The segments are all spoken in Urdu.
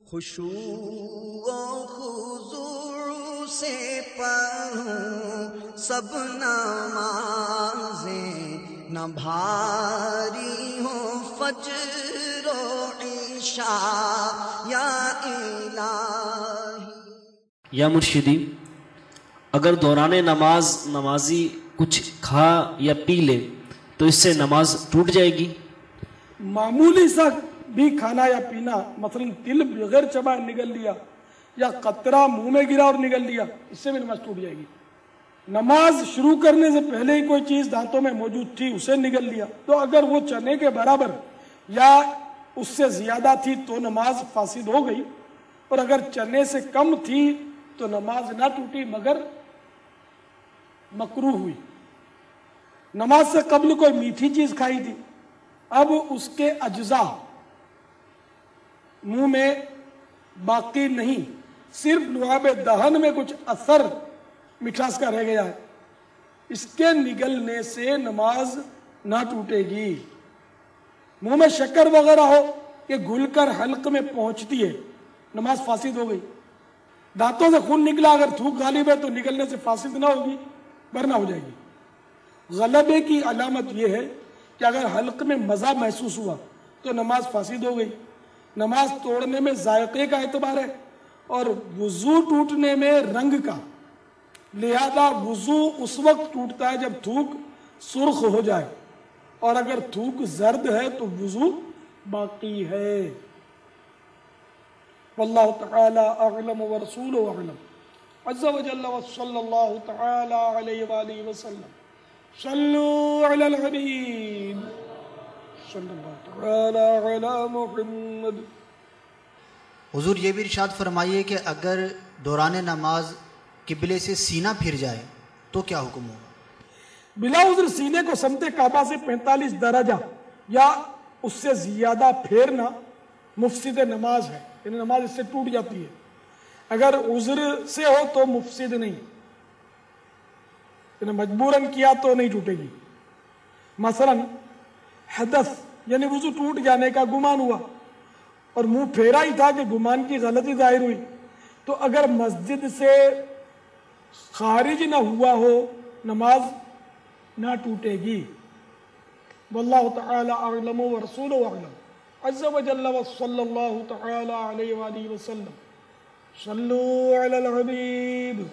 خشوع و خضوع سے پڑھوں سب نمازیں، نہ بھاری ہوں فجر و عشاء یا الہی۔ یا مرشدی، اگر دوران نماز نمازی کچھ کھا یا پی لے تو اس سے نماز ٹوٹ جائے گی؟ معمولی سا بھی کھانا یا پینا، مثلا تل بغیر چبائے نگل لیا یا قطرہ منہ میں گرا اور نگل لیا، اس سے بھی نماز ٹوٹ جائے گی۔ نماز شروع کرنے سے پہلے ہی کوئی چیز دانتوں میں موجود تھی، اسے نگل لیا تو اگر وہ چنے کے برابر یا اس سے زیادہ تھی تو نماز فاسد ہو گئی، اور اگر چنے سے کم تھی تو نماز نہ ٹوٹی مگر مکروہ ہوئی۔ نماز سے قبل کوئی میٹھی چیز کھائی تھی، اب اس کے اجزاء منہ میں باقی نہیں، صرف لعاب دہن میں کچھ اثر مٹھاس کا رہ گیا ہے، اس کے نگلنے سے نماز نہ ٹوٹے گی۔ منہ میں شکر وغیرہ ہو کہ گھل کر حلق میں پہنچتی ہے، نماز فاسد ہو گئی۔ دانتوں سے خون نکلا، اگر تھوک غالب ہے تو نگلنے سے فاسد نہ ہوگی ورنہ ہو جائے گی۔ غلبے کی علامت یہ ہے کہ اگر حلق میں مزہ محسوس ہوا تو نماز فاسد ہو گئی۔ نماز توڑنے میں ذائقے کا اعتبار ہے اور وضو ٹوٹنے میں رنگ کا، لہذا وضو اس وقت ٹوٹتا ہے جب تھوک سرخ ہو جائے، اور اگر تھوک زرد ہے تو وضو باقی ہے۔ واللہ تعالی اعلم ورسولہ اعلم عز وجل، وصلی اللہ تعالی علیہ وآلہ وسلم۔ صلو علی الحبیب صلی اللہ تعالی علی محمد۔ حضور یہ بھی ارشاد فرمائیے کہ اگر دوران نماز قبلے سے سینہ پھر جائے تو کیا حکم ہوگا؟ بلا عذر سینے کو سمت کعبہ سے 45 درجہ یا اس سے زیادہ پھیرنا مفسد نماز ہے، یعنی نماز اس سے ٹوٹ جاتی ہے۔ اگر عذر سے ہو تو مفسد نہیں، یعنی مجبوراً کیا تو نہیں ٹوٹے گی۔ مثلا حدث یعنی وضو ٹوٹ جانے کا گمان ہوا اور منہ پھیرا ہی تھا کہ گمان کی غلطی ظاہر ہوئی، تو اگر مسجد سے خارج نہ ہوا ہو نماز نہ ٹوٹے گی۔ واللہ تعالی اعلم ورسولہ اعلم عز وجل، وصلی اللہ تعالی علیہ وآلہ وسلم۔ صلو علی الحبیب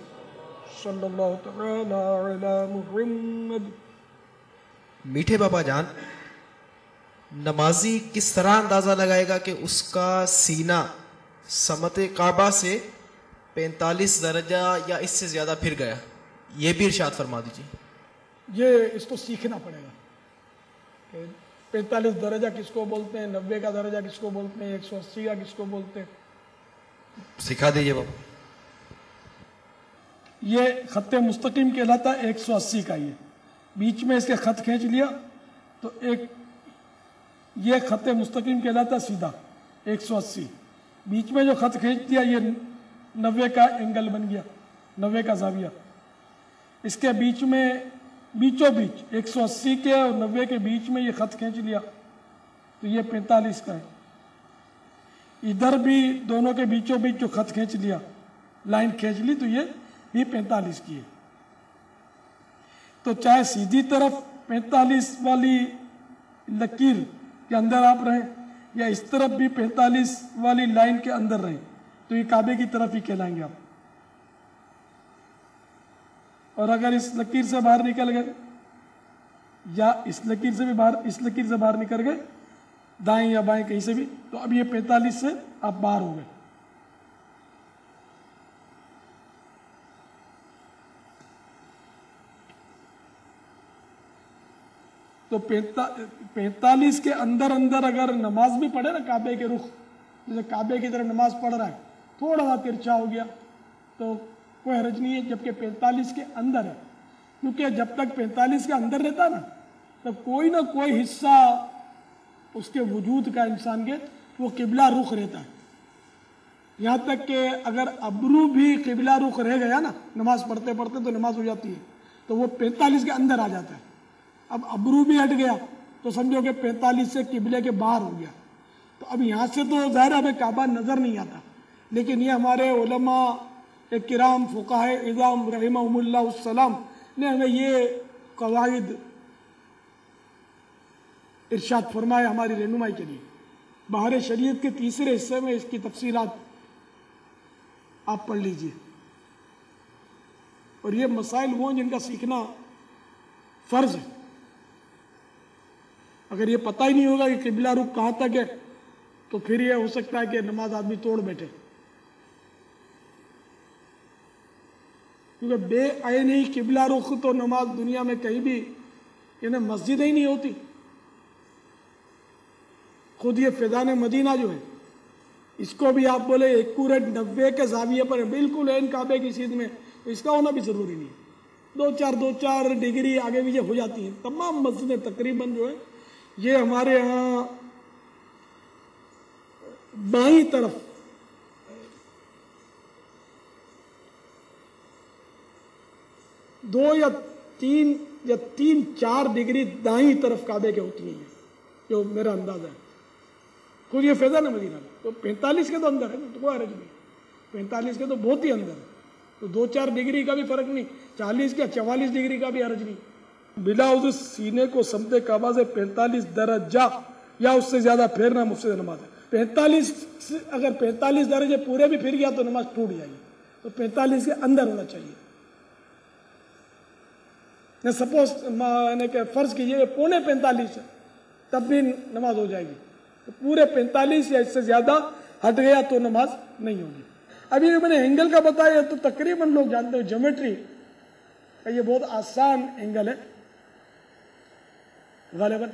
صلی اللہ تعالی علی محمد۔ میٹھے بابا جان، نمازی کس طرح اندازہ لگائے گا کہ اس کا سینہ سمت کعبہ سے 45 درجہ یا اس سے زیادہ پھر گیا؟ یہ بھی ارشاد فرما دیجیے۔ یہ اس کو سیکھنا پڑے گا کہ 45 درجہ کس کو بولتے ہیں، 90 کا درجہ کس کو بولتے ہیں، 180 کا کس کو بولتے ہیں، سکھا دیجیے بابا۔ یہ خط مستقیم کہلاتا ہے 180 کا، یہ بیچ میں اس کے خط کھینچ لیا تو یہ خط مستقیم کہلاتا ہے سیدھا 180، بیچ میں جو خط کھینچ دیا یہ 90 کا اینگل بن گیا، 90 کا زاویہ۔ اس کے بیچ میں بیچوں بیچ 180 کے اور 90 کے بیچ میں یہ خط کھینچ لیا تو یہ 45 کا ہے۔ ادھر بھی دونوں کے بیچوں بیچ جو خط کھینچ لیا، لائن کھینچ لی تو یہ بھی 45 کی ہے۔ تو چاہے سیدھی طرف 45 والی لکیر کے اندر آپ رہیں یا اس طرف بھی 45 والی لائن کے اندر رہیں تو یہ کعبے کی طرف ہی کہلائیں گے آپ۔ اور اگر اس لکیر سے باہر نکل گئے یا اس لکیر سے بھی باہر، اس لکیر سے باہر نکل گئے دائیں یا بائیں کہیں سے بھی، تو اب یہ 45 سے آپ باہر ہو گئے۔ تو 45 کے اندر اگر نماز بھی پڑھے نا کعبے کے رخ، جیسے کعبے کی طرف نماز پڑھ رہا ہے، تھوڑا سا ترچھا ہو گیا تو کوئی حرج نہیں ہے، جبکہ 45 کے اندر ہے، کیونکہ جب تک 45 کے اندر رہتا نا تب کوئی نہ کوئی حصہ اس کے وجود کا انسان کے وہ قبلہ رخ رہتا ہے، یہاں تک کہ اگر ابرو بھی قبلہ رخ رہ گیا نا نماز پڑھتے پڑھتے تو نماز ہو جاتی ہے، تو وہ 45 کے اندر آ جاتا ہے۔ اب ابرو بھی ہٹ گیا تو سمجھو کہ 45 سے قبلے کے باہر ہو گیا، تو اب یہاں سے تو ظاہر ہمیں کعبہ نظر نہیں آتا، لیکن یہ ہمارے علماء کرام فقہاء اعظام رحمہم اللہ السلام نے ہمیں یہ قواعد ارشاد فرمایا ہماری رہنمائی کے لیے۔ بہار شریعت کے تیسرے حصے میں اس کی تفصیلات آپ پڑھ لیجئے، اور یہ مسائل وہ ہیں جن کا سیکھنا فرض ہے۔ اگر یہ پتہ ہی نہیں ہوگا کہ قبلہ رخ کہاں تک ہے تو پھر یہ ہو سکتا ہے کہ نماز آدمی توڑ بیٹھے، کیونکہ بے عین ہی قبلہ رخ تو نماز دنیا میں کہیں بھی یعنی مسجد ہی نہیں ہوتی۔ خود یہ فیضان مدینہ جو ہے اس کو بھی آپ بولے ایکوریٹ 90 کے زاویے پر بالکل عین کعبے کی سیدھ میں، اس کا ہونا بھی ضروری نہیں ہے۔ دو چار ڈگری آگے بھی یہ ہو جاتی ہیں۔ تمام مسجدیں تقریباً جو ہے یہ ہمارے ہاں بائیں طرف دو یا تین چار ڈگری دائیں طرف کعبے کے ہوتی ہیں، جو میرا اندازہ ہے۔ خود یہ فیضان مدینہ تو 45 کے تو اندر ہے نا، تو کوئی حرج نہیں، 45 کے تو بہت ہی اندر ہے، تو 2-4 ڈگری کا بھی فرق نہیں، 40 کا 44 ڈگری کا بھی حرج نہیں۔ بلا عذر سینے کو سمت کعبہ سے 45 درجہ یا اس سے زیادہ پھیرنا مفسد نماز ہے۔ 45 اگر 45 درجے پورے بھی پھر گیا تو نماز ٹوٹ جائے گی، تو 45 کے اندر ہونا چاہیے۔ سپوز یعنی کہ فرض کیجیے 45.25 تب بھی نماز ہو جائے گی، تو پورے 45 یا اس سے زیادہ ہٹ گیا تو نماز نہیں ہوگی۔ ابھی میں نے اینگل کا بتایا تو تقریباً لوگ جانتے ہیں، جیومیٹری کا یہ بہت آسان اینگل ہے غالباً۔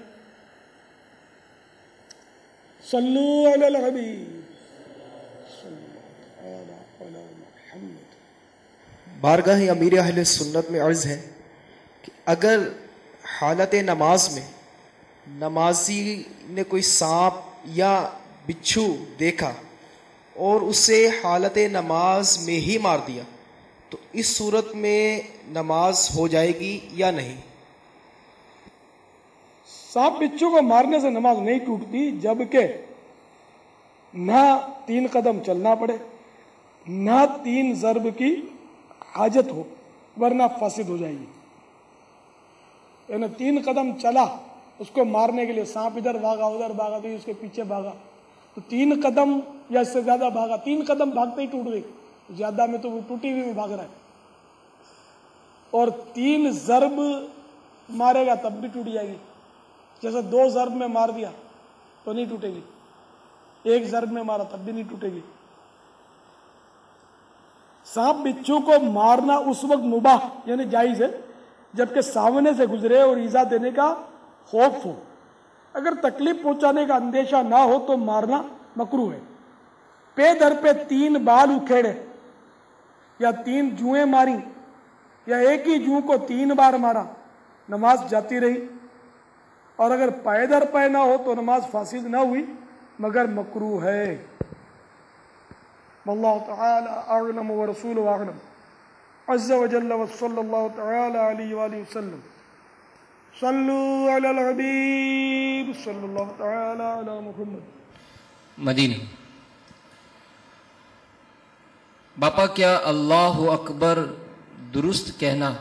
صلو علی الحبیب بارگاہ امیر اہل سنت میں عرض ہے کہ اگر حالت نماز میں نمازی نے کوئی سانپ یا بچھو دیکھا اور اسے حالت نماز میں ہی مار دیا تو اس صورت میں نماز ہو جائے گی یا نہیں؟ سانپ بچھو کو مارنے سے نماز نہیں ٹوٹتی، جبکہ نہ 3 قدم چلنا پڑے نہ 3 ضرب کی حاجت ہو، ورنہ فاسد ہو جائے گی۔ یعنی 3 قدم چلا اس کو مارنے کے لیے، سانپ ادھر بھاگا ادھر بھاگا تو اس کے پیچھے بھاگا تو 3 قدم یا اس سے زیادہ بھاگا، 3 قدم بھاگتے ہی ٹوٹ گئی، زیادہ میں تو وہ ٹوٹی ہوئی میں بھاگ رہا ہے، اور 3 ضرب مارے گا تب بھی ٹوٹ جائے گی۔ جیسے 2 ضرب میں مار دیا تو نہیں ٹوٹے گی، 1 ضرب میں مارا تب بھی نہیں ٹوٹے گی۔ سانپ بچھو کو مارنا اس وقت مباح یعنی جائز ہے جبکہ سامنے سے گزرے اور ایذا دینے کا خوف ہو۔ اگر تکلیف پہنچانے کا اندیشہ نہ ہو تو مارنا مکروہ ہے۔ پے در پہ 3 بال اکھیڑے یا 3 جوئیں ماری یا ایک ہی جو کو 3 بار مارا، نماز جاتی رہی، اور اگر پائے در پائے نہ ہو تو نماز فاسد نہ ہوئی مگر مکروہ ہے۔ واللہ تعالی اعلم ورسولہ اعلم عز وجل وصلی اللہ تعالی علیہ وآلہ وسلم۔ صلو علی الحبیب صلی اللہ تعالی علی محمد۔ مدینہ۔ باپا کیا اللہ اکبر درست کہنا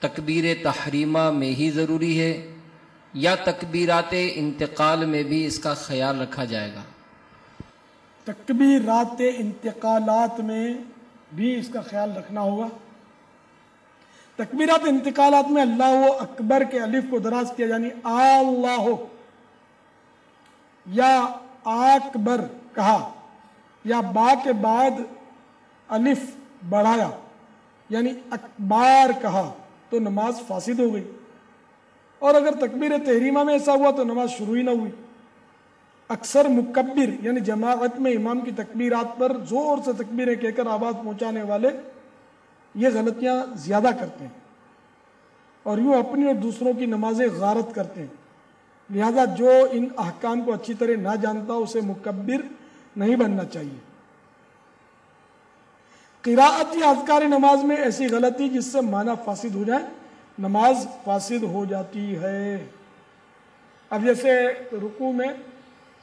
تکبیر تحریمہ میں ہی ضروری ہے یا تکبیرات انتقال میں بھی اس کا خیال رکھا جائے گا؟ تکبیرات انتقالات میں بھی اس کا خیال رکھنا ہوگا۔ تکبیرات انتقالات میں اللہ اکبر کے الف کو دراز کیا، یعنی اللہ یا اکبر کہا، یا با کے بعد الف بڑھایا یعنی اکبار کہا تو نماز فاسد ہو گئی، اور اگر تکبیر تحریمہ میں ایسا ہوا تو نماز شروع ہی نہ ہوئی۔ اکثر مکبر یعنی جماعت میں امام کی تکبیرات پر زور سے تکبیریں کہہ کر آواز پہنچانے والے یہ غلطیاں زیادہ کرتے ہیں اور یوں اپنی اور دوسروں کی نمازیں غارت کرتے ہیں، لہذا جو ان احکام کو اچھی طرح نہ جانتا اسے مکبر نہیں بننا چاہیے۔ قراءت یا اذکار نماز میں ایسی غلطی جس سے معنی فاسد ہو جائے نماز فاسد ہو جاتی ہے۔ اب جیسے رکوع میں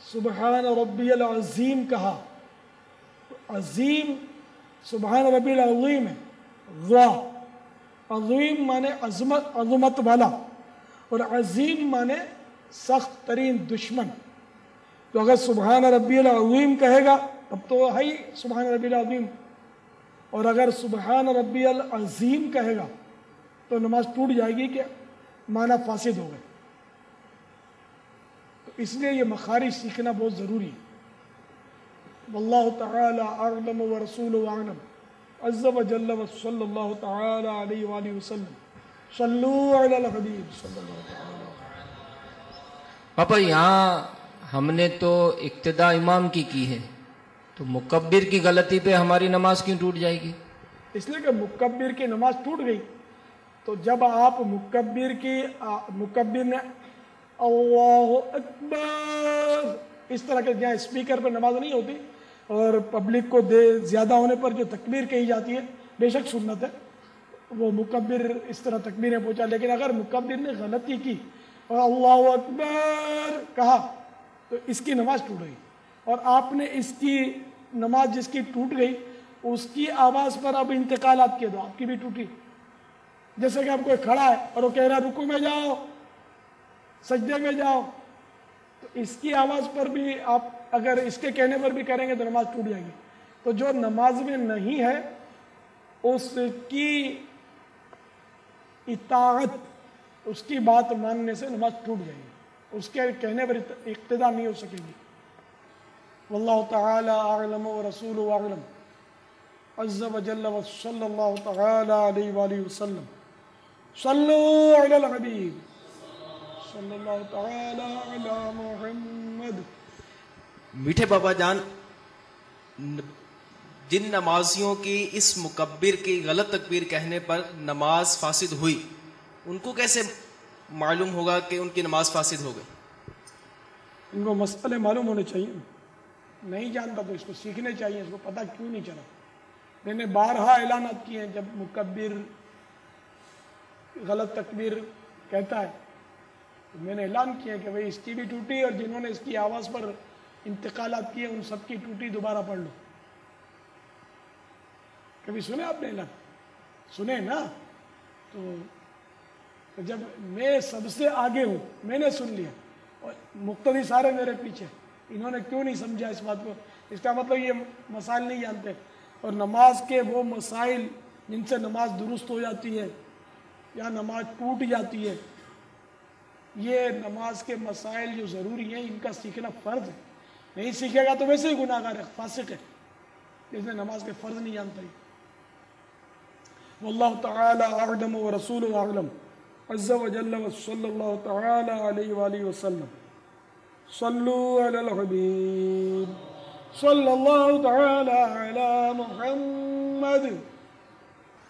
سبحان ربی العظیم کہا، عظیم سبحان ربی العظیم ہے، عظیم مانے عظمت والا، اور عظیم مانے سخت ترین دشمن. تو اگر سبحان ربی العظیم کہے گا تب تو ہے ہی سبحان ربی العظیم، اور اگر سبحان ربی العظیم کہے گا تو نماز ٹوٹ جائے گی کہ معنی فاسد ہو گئے. تو اس لیے یہ مخارج سیکھنا بہت ضروری ہے. واللہ تعالی اعلم ورسولہ اعلم عز وجل وصلی اللہ تعالی علیہ وآلہ وسلم. صلو علی الحبیب صلی اللہ تعالی. پاپا یہاں ہم نے تو اقتداء امام کی ہے، تو مکبر کی غلطی پہ ہماری نماز کیوں ٹوٹ جائے گی؟ اس لیے کہ مکبر کی نماز ٹوٹ گئی. تو جب آپ مکبر نے اللہ اکبر اس طرح کے جہاں اسپیکر پر نماز نہیں ہوتی اور پبلک کو زیادہ ہونے پر جو تکبیر کہی جاتی ہے بے شک سنت ہے، وہ مکبر اس طرح تکبیریں پہنچا. لیکن اگر مکبر نے غلطی کی اور اللہ اکبر کہا تو اس کی نماز ٹوٹ گئی. اور آپ نے اس کی نماز جس کی ٹوٹ گئی اس کی آواز پر اب انتقالات کیے دو، آپ کی بھی ٹوٹی. جیسے کہ اب کوئی کھڑا ہے اور وہ کہہ رہا ہے رکوع میں جاؤ، سجدے میں جاؤ، تو اس کی آواز پر بھی آپ اگر اس کے کہنے پر بھی کریں گے تو نماز ٹوٹ جائے گی. تو جو نماز میں نہیں ہے اس کی اطاعت، اس کی بات ماننے سے نماز ٹوٹ جائے گی، اس کے کہنے پر اقتداء نہیں ہو سکے گی. واللہ تعالی اعلم ورسولہ اعلم عز وجل وصلی اللہ تعالی علیہ وآلہ وسلم. صلو علی الحبیب صلی اللہ تعالی علی محمد. میٹھے بابا جان، جن نمازیوں کی اس مکبر کی غلط تکبیر کہنے پر نماز فاسد ہوئی، ان کو کیسے معلوم ہوگا کہ ان کی نماز فاسد ہو گئی؟ ان کو مسئلے معلوم ہونے چاہیے. نہیں جانتا تو اس کو سیکھنے چاہیے. اس کو پتہ کیوں نہیں چلا؟ میں نے بارہا اعلانات کیے ہیں، جب مکبر غلط تکبیر کہتا ہے تو میں نے اعلان کیا کہ بھئی اس کی بھی ٹوٹی اور جنہوں نے اس کی آواز پر انتقالات کیے ان سب کی ٹوٹی، دوبارہ پڑھ لو. کبھی سنے آپ نے اعلان؟ سنے نا؟ تو جب میں سب سے آگے ہوں، میں نے سن لیا اور مقتدی سارے میرے پیچھے، انہوں نے کیوں نہیں سمجھا اس بات کو؟ اس کا مطلب یہ مسائل نہیں جانتے. اور نماز کے وہ مسائل جن سے نماز درست ہو جاتی ہے یا نماز ٹوٹ جاتی ہے، یہ نماز کے مسائل جو ضروری ہیں ان کا سیکھنا فرض ہے. نہیں سیکھے گا تو ویسے ہی گناہ گار ہے، فاسق ہے، جس نے نماز کے فرض نہیں جانتا ہی. واللہ تعالی اعلم ورسولہ اعلم عز وجل وصلی اللہ تعالی علیہ وآلہ وسلم. صلو علی الحبیب صلی اللہ تعالی علی محمد.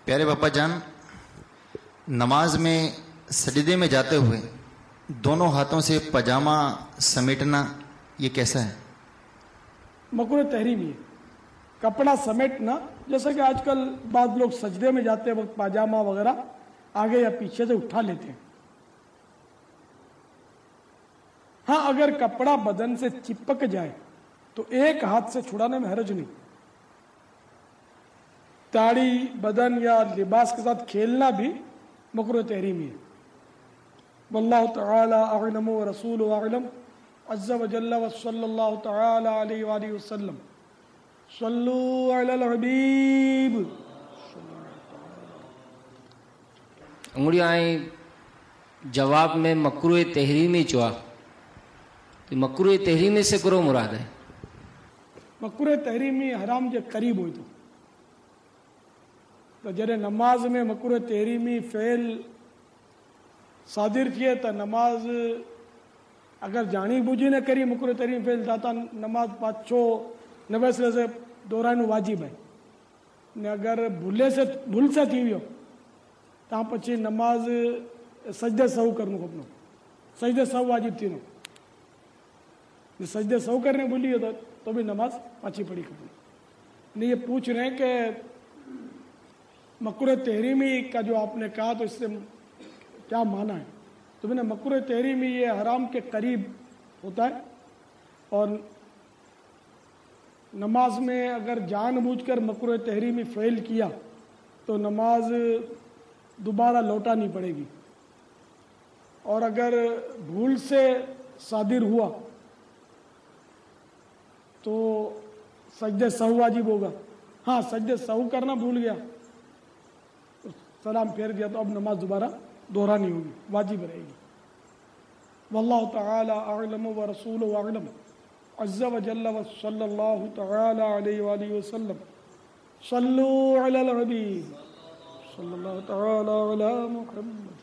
پیارے باپا جان، نماز میں سجدے میں جاتے ہوئے دونوں ہاتھوں سے پاجامہ سمیٹنا یہ کیسا ہے؟ مکروہ تحریمی ہے. کپڑا سمیٹنا، جیسا کہ آج کل بعض لوگ سجدے میں جاتے وقت پاجامہ وغیرہ آگے یا پیچھے سے اٹھا لیتے ہیں. ہاں اگر کپڑا بدن سے چپک جائے تو ایک ہاتھ سے چھڑانے میں حرج نہیں. داڑھی بدن یا لباس کے ساتھ کھیلنا بھی مکروہ تحریمی ہے. واللہ تعالی اعلم ورسولہ اعلم عز وجل وصلی اللہ تعالی علیہ وآلہ وسلم. صلو علی الحبیب. انگڑیاں جواب میں مکروہ تحریمی چوا، تو مکروہ تحریمی سے کرو مراد ہے؟ مکروہ تحریمی حرام جو قریب ہوئی تو جڑے نماز میں مکروہ تحریمی فعل صادر کیے تو نماز اگر جانی بوجھی نے کری مکروہ تحریمی فعل جاتا نماز پاچھو نوے سرے سے دورانو واجب ہے نے اگر بھول سے تھی ہو تا پچھی نماز سجدے سہو کرنو کپنو. سجدے سہو واجب تھی نو سجدے سہو کرنے بھولی ہو تو بھی نماز پاچھی پڑی کپنو. یہ پوچھ رہے ہیں کہ مکروہ تحریمی کا جو آپ نے کہا تو اس سے کیا معنی ہے؟ تو میں نے مکروہ تحریمی یہ حرام کے قریب ہوتا ہے اور نماز میں اگر جان بوجھ کر مکروہ تحریمی فعل کیا تو نماز دوبارہ لوٹانی پڑے گی، اور اگر بھول سے صادر ہوا تو سجدہ سہو واجب ہوگا۔ ہاں سجدہ سہو کرنا بھول گیا، سلام پھیر دیا تو اب نماز دوبارہ دہرانی ہوگی، واجب رہے گی۔ واللہ تعالی اعلم ورسولہ اعلم عز وجل وصلی اللہ تعالی علیہ وآلہ وسلم۔ صلو علی الحبیب صلی اللہ تعالی علی محمد۔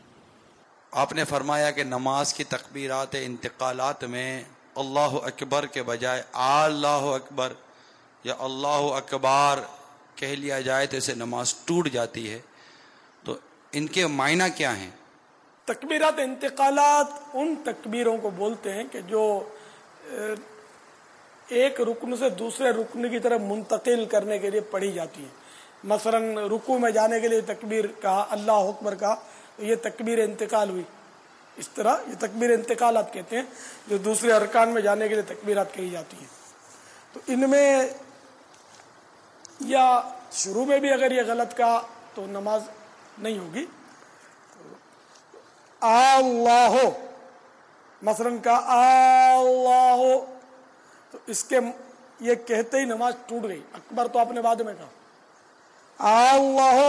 آپ نے فرمایا کہ نماز کی تکبیرات انتقالات میں اللہ اکبر کے بجائے اللہ اکبر یا اللہ اکبار کہہ لیا جائے تو اسے نماز ٹوٹ جاتی ہے، تو ان کے معنی کیا ہیں؟ تکبیرات انتقالات ان تکبیروں کو بولتے ہیں کہ جو ایک رکن سے دوسرے رکن کی طرف منتقل کرنے کے لیے پڑھی جاتی ہیں۔ مثلا رکوع میں جانے کے لیے تکبیر کہا، اللہ اکبر کہا، تو یہ تکبیر انتقال ہوئی۔ اس طرح یہ تکبیر انتقالات کہتے ہیں جو دوسرے ارکان میں جانے کے لیے تکبیرات کہی جاتی ہیں۔ تو ان میں یا شروع میں بھی اگر یہ غلط کہا تو نماز نہیں ہوگی۔ اللہ مثلا کہا اللہ، تو اس کے یہ کہتے ہی نماز ٹوٹ گئی۔ اکبر تو آپ نے بعد میں کہا۔ اللہ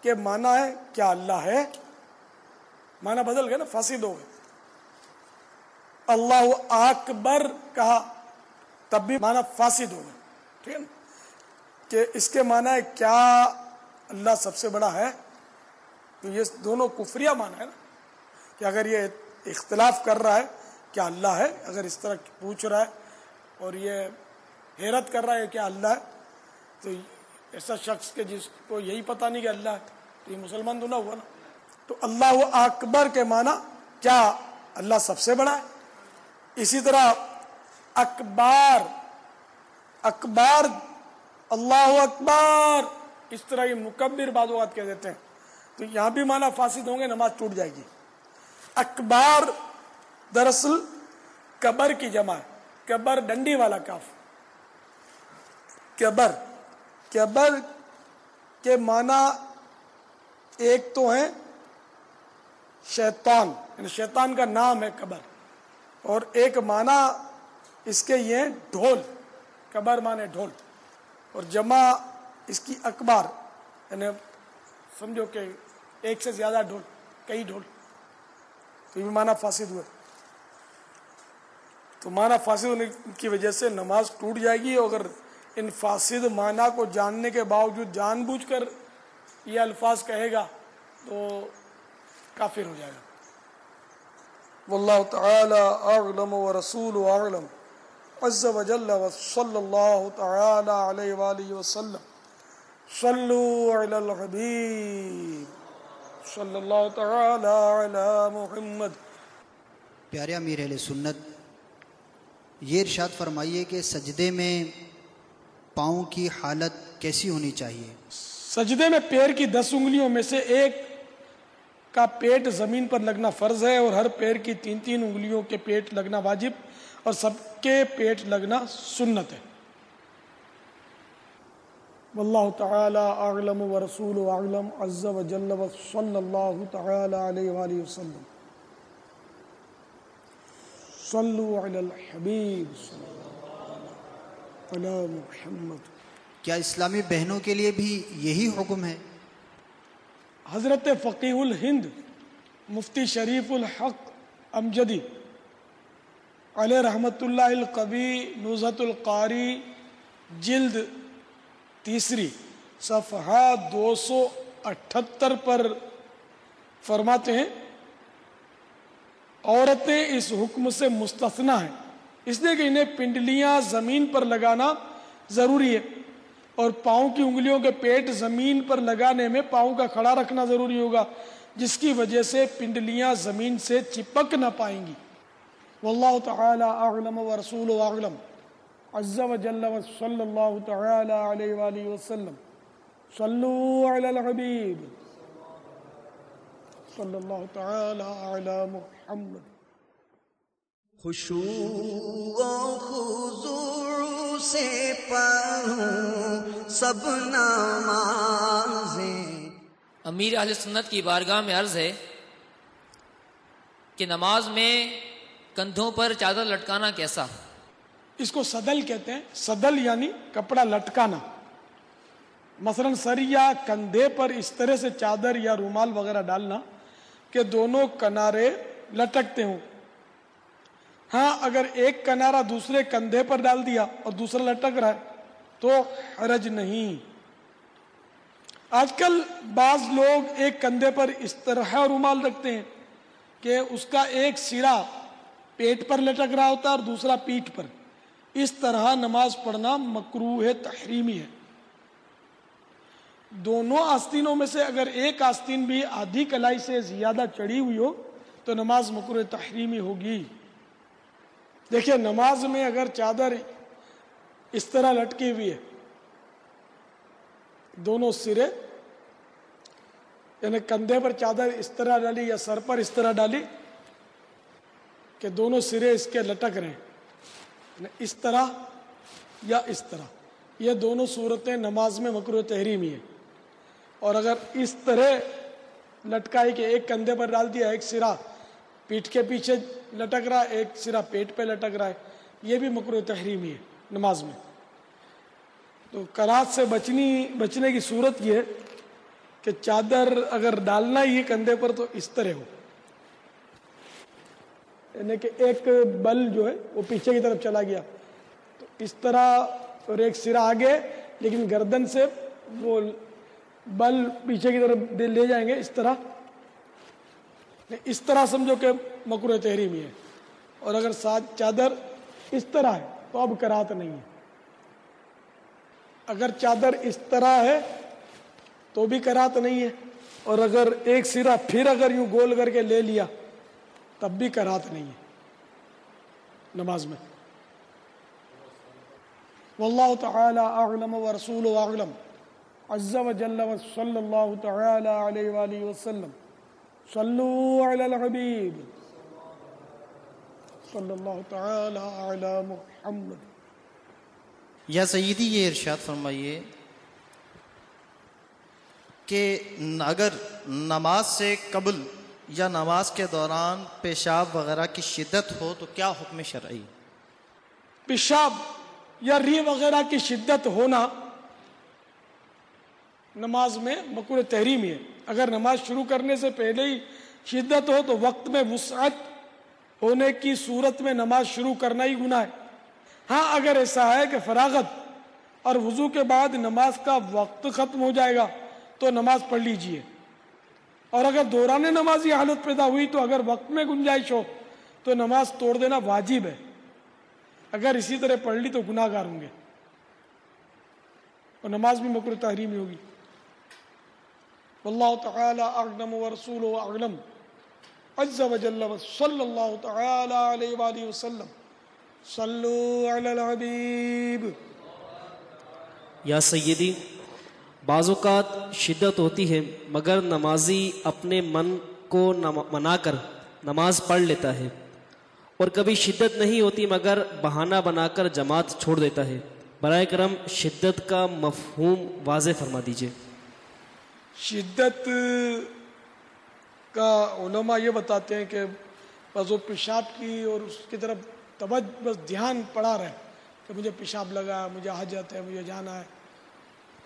کے معنی ہے کیا اللہ ہے، معنی بدل گئے نا، فاسد ہو گئے۔ اللہ اکبر کہا تب بھی معنی فاسد ہو گئے، ٹھیک ہے نا، کہ اس کے معنی ہے کیا اللہ سب سے بڑا ہے، تو یہ دونوں کفریہ معنی ہے نا، کہ اگر یہ اختلاف کر رہا ہے کیا اللہ ہے، اگر اس طرح پوچھ رہا ہے اور یہ حیرت کر رہا ہے کیا اللہ ہے، تو ایسا شخص کہ جس کو یہی پتہ نہیں کہ اللہ ہے، تو یہ مسلمان تو نہ ہوا نا۔ تو اللہ اکبر کے معنی کیا اللہ سب سے بڑا ہے۔ اسی طرح اکبار، اکبار اللہ اکبر، اس طرح یہ مکبر بعض اوقات کہہ دیتے ہیں، تو یہاں بھی معنی فاسد ہوں گے، نماز ٹوٹ جائے گی۔ اکبار دراصل کبر کی جمع ہے، کبر ڈنڈی والا کاف، کبر، کبر کے معنی ایک تو ہے شیطان، یعنی شیطان کا نام ہے کبر، اور ایک معنی اس کے یہ ڈھول، کبر معنی ڈھول، اور جمع اس کی اکبار، یعنی سمجھو کہ ایک سے زیادہ ڈھول، کئی ڈھول، تو یہ بھی معنی فاسد ہوئے۔ تو معنی فاسد ہونے کی وجہ سے نماز ٹوٹ جائے گی، اور اگر ان فاسد معنی کو جاننے کے باوجود جان بوجھ کر یہ الفاظ کہے گا تو کافر ہو جائے گا۔ واللہ تعالی اعلم ورسول اعلم عز وجل وصلی اللہ تعالی علیہ وآلہ وسلم۔ صلو علی الحبیب صلی اللہ تعالی علی محمد۔ پیارے امیر اہل سنت، یہ ارشاد فرمائیے کہ سجدے میں پاؤں کی حالت کیسی ہونی چاہیے؟ سجدے میں پیر کی 10 انگلیوں میں سے ایک کا پیٹ زمین پر لگنا فرض ہے، اور ہر پیر کی 3 انگلیوں کے پیٹ لگنا واجب، اور سب کے پیٹ لگنا سنت ہے۔ واللہ تعالی اعلم ورسول اعلم عز وجل وصلی اللہ تعالی علیہ وآلہ وسلم۔ صلو علی الحبیب صلی اللہ علی محمد۔ کیا اسلامی بہنوں کے لیے بھی یہی حکم ہے؟ حضرت فقیہ الہند مفتی شریف الحق امجدی علیہ رحمت اللہ القوی نزہۃ القاری جلد 3 صفحہ 278 پر فرماتے ہیں عورتیں اس حکم سے مستثنی ہیں، اس لیے کہ انہیں پنڈلیاں زمین پر لگانا ضروری ہے، اور پاؤں کی انگلیوں کے پیٹ زمین پر لگانے میں پاؤں کا کھڑا رکھنا ضروری ہوگا، جس کی وجہ سے پنڈلیاں زمین سے چپک نہ پائیں گی۔ واللہ تعالی اعلم ورسول اعلم عز وجل وصلی اللہ تعالی علیہ وآلہ وسلم۔ صلو علی الحبیب صلی اللہ تعالی علی محمد۔ خشوع و خضوع سے پڑھوں سب نمازیں. امیر اہل سنت کی بارگاہ میں عرض ہے کہ نماز میں کندھوں پر چادر لٹکانا کیسا؟ اس کو صدل کہتے ہیں. صدل یعنی کپڑا لٹکانا. مثلا سر یا کندھے پر اس طرح سے چادر یا رومال وغیرہ ڈالنا کہ دونوں کنارے لٹکتے ہوں. ہاں اگر ایک کنارہ دوسرے کندھے پر ڈال دیا اور دوسرا لٹک رہا ہے تو حرج نہیں. آج کل بعض لوگ ایک کندھے پر اس طرح رومال رکھتے ہیں کہ اس کا ایک سرا پیٹ پر لٹک رہا ہوتا ہے اور دوسرا پیٹھ پر. اس طرح نماز پڑھنا مکروہ تحریمی ہے. دونوں آستینوں میں سے اگر ایک آستین بھی آدھی کلائی سے زیادہ چڑھی ہوئی ہو تو نماز مکروہ تحریمی ہوگی. دیکھیں نماز میں اگر چادر اس طرح لٹکی ہوئی ہے دونوں سرے یعنی کندھے پر چادر اس طرح ڈالی یا سر پر اس طرح ڈالی کہ دونوں سرے اس کے لٹک رہے ہیں اس طرح یا اس طرح, یہ دونوں صورتیں نماز میں مکروہ تحریمی ہے. اور اگر اس طرح لٹکائی کہ ایک کندھے پر ڈال دیا ایک سرا پیٹھ کے پیچھے لٹک رہا ایک سرا پیٹ پہ لٹک رہا ہے یہ بھی مکروہ تحریمی ہے نماز میں. تو کراہت سے بچنے کی صورت یہ ہے کہ چادر اگر ڈالنا ہی ہے کندھے پر تو اس طرح ہو یعنی کہ ایک بل جو ہے وہ پیچھے کی طرف چلا گیا تو اس طرح اور ایک سرا آگے لیکن گردن سے وہ بل پیچھے کی طرف لے جائیں گے اس طرح سمجھو کہ مکروہ تحریمی ہے. اور اگر چادر اس طرح ہے تو اب کراہت نہیں ہے. اگر چادر اس طرح ہے تو بھی کراہت نہیں ہے اور اگر ایک سرا پھر اگر یوں گول کر کے لے لیا تب بھی کراہت نہیں ہے نماز میں. واللہ تعالی اعلم ورسولہ اعلم عز وجل وصلی اللہ تعالی علیہ وآلہ وسلم. صلو علی الحبیب صلی اللہ تعالی علی محمد. یا سیدی یہ ارشاد فرمائیے کہ اگر نماز سے قبل یا نماز کے دوران پیشاب وغیرہ کی شدت ہو تو کیا حکم شرعی؟ پیشاب یا ری وغیرہ کی شدت ہونا نماز میں مکروہ تحریمی ہے. اگر نماز شروع کرنے سے پہلے ہی شدت ہو تو وقت میں وسعت ہونے کی صورت میں نماز شروع کرنا ہی گناہ ہے. ہاں اگر ایسا ہے کہ فراغت اور وضو کے بعد نماز کا وقت ختم ہو جائے گا تو نماز پڑھ لیجئے. اور اگر دوران نماز یہ حالت پیدا ہوئی تو اگر وقت میں گنجائش ہو تو نماز توڑ دینا واجب ہے. اگر اسی طرح پڑھ لی تو گناہ گار ہوں گے اور نماز بھی مکروہ تحریمی ہوگی. واللہ تعالی اعلم ورسولہ اعلم عز وجل صلی اللہ تعالی علیہ وآلہ وسلم. صلو علی الحبیب. یا سیدی بعض اوقات شدت ہوتی ہے مگر نمازی اپنے من کو منا کر نماز پڑھ لیتا ہے اور کبھی شدت نہیں ہوتی مگر بہانہ بنا کر جماعت چھوڑ دیتا ہے. برائے کرم شدت کا مفہوم واضح فرما دیجئے. شدت کا علماء یہ بتاتے ہیں کہ بس وہ پیشاب کی اور اس کی طرف بس دھیان پڑا رہے کہ مجھے پیشاب لگا مجھے حاجت ہے مجھے جانا ہے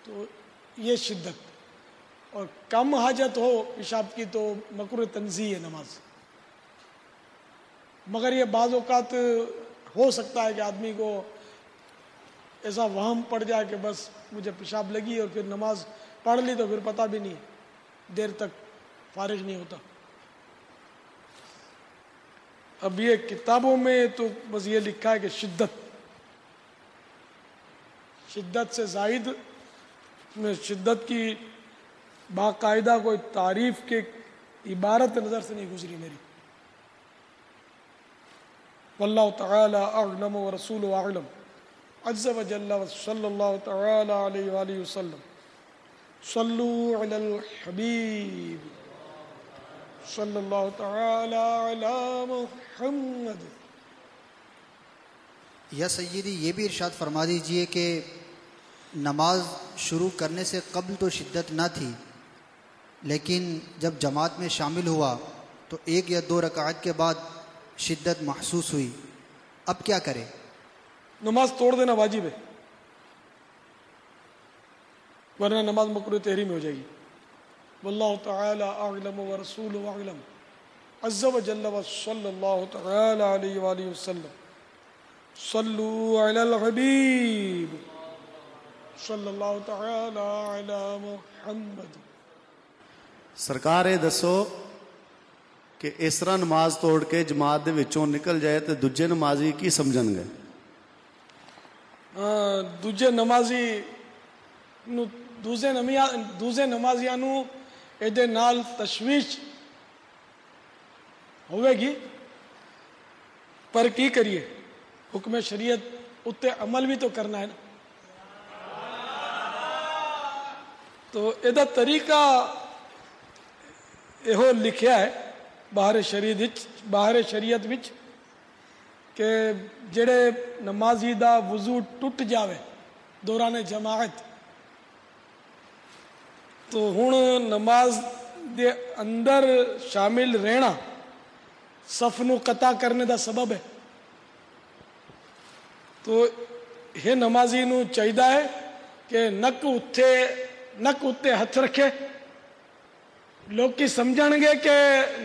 تو یہ شدت. اور کم حاجت ہو پیشاب کی تو مکروہ تنزیہ ہے نماز. مگر یہ بعض اوقات ہو سکتا ہے کہ آدمی کو ایسا وہم پڑ جائے کہ بس مجھے پیشاب لگی اور پھر نماز پڑھ لی تو پھر پتہ بھی نہیں دیر تک فارغ نہیں ہوتا. اب یہ کتابوں میں تو بس یہ لکھا ہے کہ شدت سے زائد میں شدت کی باقاعدہ کوئی تعریف کے عبارت نظر سے نہیں گزری میری. واللہ تعالی اعلم ورسولہ اعلم عز وجل صلی اللہ تعالی علیہ وآلہ وسلم. صلو علی الحبیب صلی اللہ تعالی علی محمد. یا سیدی یہ بھی ارشاد فرما دیجئے کہ نماز شروع کرنے سے قبل تو شدت نہ تھی، لیکن جب جماعت میں شامل ہوا تو 1 یا 2 رکعت کے بعد شدت محسوس ہوئی، اب کیا کرے؟ نماز توڑ دینا واجب ہے، ورنہ نماز مکروہ تحریم ہو جائے گی۔ واللہ تعالی اعلم ورسولہ اعلم عز وجل وصلی اللہ تعالی علیہ وآلہ وسلم۔ صلو علی الحبیب صلی اللہ تعالی علی محمد۔ سرکار ਇਹ ਦੱਸੋ ਕਿ ਇਸ ਤਰ੍ਹਾਂ ਨਮਾਜ਼ ਤੋੜ ਕੇ ਜਮਾਤ ਦੇ ਵਿੱਚੋਂ ਨਿਕਲ ਜਾਏ ਤੇ ਦੂਜੇ ਨਮਾਜ਼ੀ ਕੀ ਸਮਝਣਗੇ؟ ਦੂਜੇ ਨਮਾਜ਼ੀਆਂ ਨੂੰ ਇਹਦੇ ਨਾਲ ਤਸ਼ਵੀਸ਼ ਹੋਵੇਗੀ, ਪਰ ਕੀ ਕਰੀਏ, ਹੁਕਮ ਸ਼ਰੀਅਤ ਉੱਤੇ ਅਮਲ ਵੀ ਤਾਂ ਕਰਨਾ ਹੈ ਨਾ। ਤੋ ਇਹਦਾ ਤਰੀਕਾ ਇਹੋ ਲਿਖਿਆ ਹੈ ਬਾਹਰ ਸ਼ਰੀਅਤ ਵਿੱਚ کہ جڑے نمازی دا وضو ٹوٹ جاوے دوران جماعت تو ہن نماز دے اندر شامل رہنا صف نو قطع کرنے دا سبب ہے، تو یہ نمازی نو چاہیے ہے کہ نک اتے ہاتھ رکھے، لوگ کی سمجھن گے کہ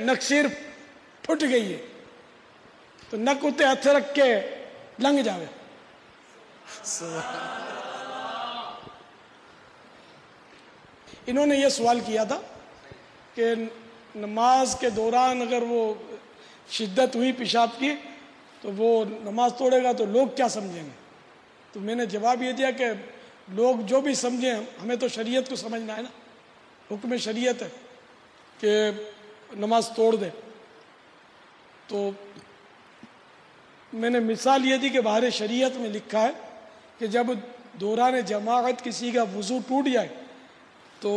نکسیر پھٹ گئی ہے تو نک اتے ہاتھ رکھ کے لنگ جاوے۔ انہوں نے یہ سوال کیا تھا کہ نماز کے دوران اگر وہ شدت ہوئی پیشاب کی تو وہ نماز توڑے گا تو لوگ کیا سمجھیں گے؟ تو میں نے جواب یہ دیا کہ لوگ جو بھی سمجھیں، ہمیں تو شریعت کو سمجھنا ہے نا، حکم شریعت ہے کہ نماز توڑ دے۔ تو میں نے مثال یہ دی کہ باہر شریعت میں لکھا ہے کہ جب دوران جماعت کسی کا وضو ٹوٹ جائے تو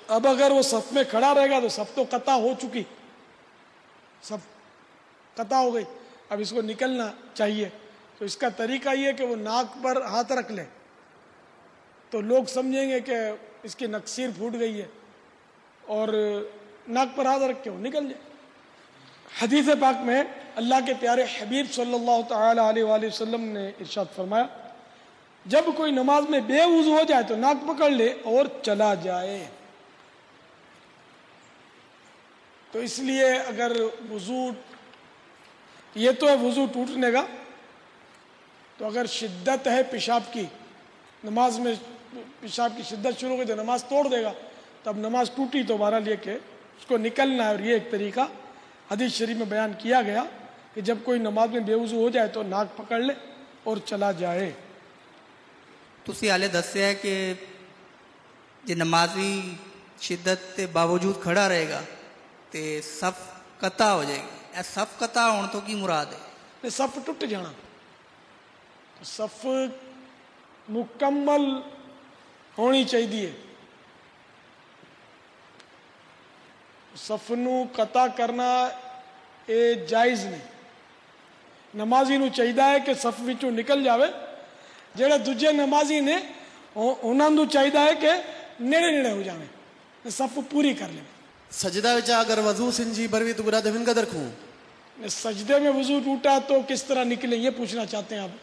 اب اگر وہ صف میں کھڑا رہے گا تو صف تو قطع ہو چکی، صف قطع ہو گئی، اب اس کو نکلنا چاہیے۔ تو اس کا طریقہ یہ کہ وہ ناک پر ہاتھ رکھ لے تو لوگ سمجھیں گے کہ اس کی نکسیر پھوٹ گئی ہے، اور ناک پر ہاتھ رکھ کے وہ نکل جائے۔ حدیث پاک میں اللہ کے پیارے حبیب صلی اللہ تعالی علیہ وآلہ وسلم نے ارشاد فرمایا، جب کوئی نماز میں بے وضو ہو جائے تو ناک پکڑ لے اور چلا جائے۔ تو اس لیے اگر وضو، یہ تو ہے وضو ٹوٹنے کا، تو اگر شدت ہے پیشاب کی، نماز میں پیشاب کی شدت شروع ہو گئی تو نماز توڑ دے گا، تب نماز ٹوٹی تو بہرحال یہ کہ اس کو نکلنا ہے۔ اور یہ ایک طریقہ حدیث شریف میں بیان کیا گیا کہ جب کوئی نماز میں بے وضو ہو جائے تو ناک پکڑ لے اور چلا جائے۔ تسی حالے دسیا ہے کہ جی نمازی شدت کے باوجود کھڑا رہے گا تو صف قطع ہو جائے گی، اے صف قطع ہونے تو کی مراد ہے؟ صف ٹوٹ جانا، صف مکمل ہونی چاہیے، صف نو قطع کرنا اے جائز نہیں۔ نمازی نو چاہیے ہے کہ صف وچوں نکل جاوے، جڑے دوجے نمازی نے انہاں نو چاہیے ہے کہ نیڑے نیڑے ہو جاوے، صف پوری کر لیں۔ سجدہ وچ اگر وضو سنجی بروی تو برا دفن قدر کھوں سجدے میں وضو ٹوٹا تو کس طرح نکلیں، یہ پوچھنا چاہتے ہیں آپ؟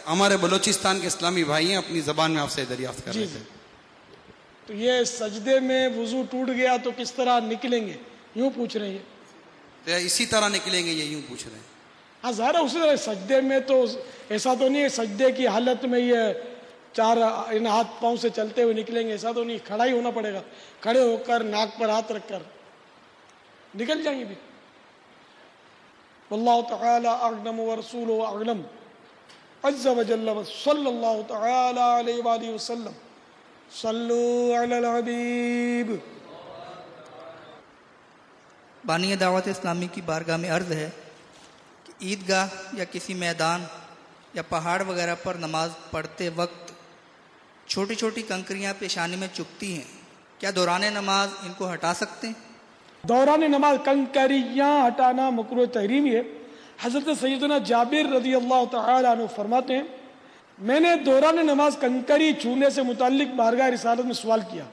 ہمارے بلوچستان کے اسلامی بھائی ہیں، اپنی زبان میں آپ سے دریافت کر رہے تھے۔ تو یہ سجدے میں وضو ٹوٹ گیا تو کس طرح نکلیں گے، یوں پوچھ رہے ہیں؟ اسی طرح نکلیں گے، یہ یوں پوچھ رہے ہیں؟ ہاں ظاہر ہے، اسی طرح سجدے میں تو ایسا تو نہیں ہے سجدے کی حالت میں یہ چار ان ہاتھ پاؤں سے چلتے ہوئے نکلیں گے، ایسا تو نہیں، کھڑا ہی ہونا پڑے گا، کھڑے ہو کر ناک پر ہاتھ رکھ کر نکل جائیں گے بھی۔ واللہ تعالی اعلم ورسولہ اعلم عز وجل صلی اللہ تعالی علیہ وآلہ وسلم۔ صلو علی الحبیب۔ بانی دعوت اسلامی کی بارگاہ میں عرض ہے کہ عیدگاہ یا کسی میدان یا پہاڑ وغیرہ پر نماز پڑھتے وقت چھوٹی چھوٹی کنکریاں پیشانی میں چبھتی ہیں، کیا دوران نماز ان کو ہٹا سکتے ہیں؟ دوران نماز کنکریاں ہٹانا مکروہ تحریمی ہے، حضرت سیدنا جابر رضی اللہ تعالی عنہ فرماتے ہیں میں نے دوران نماز کنکری چھونے سے متعلق بارگاہ رسالت میں سوال کیا،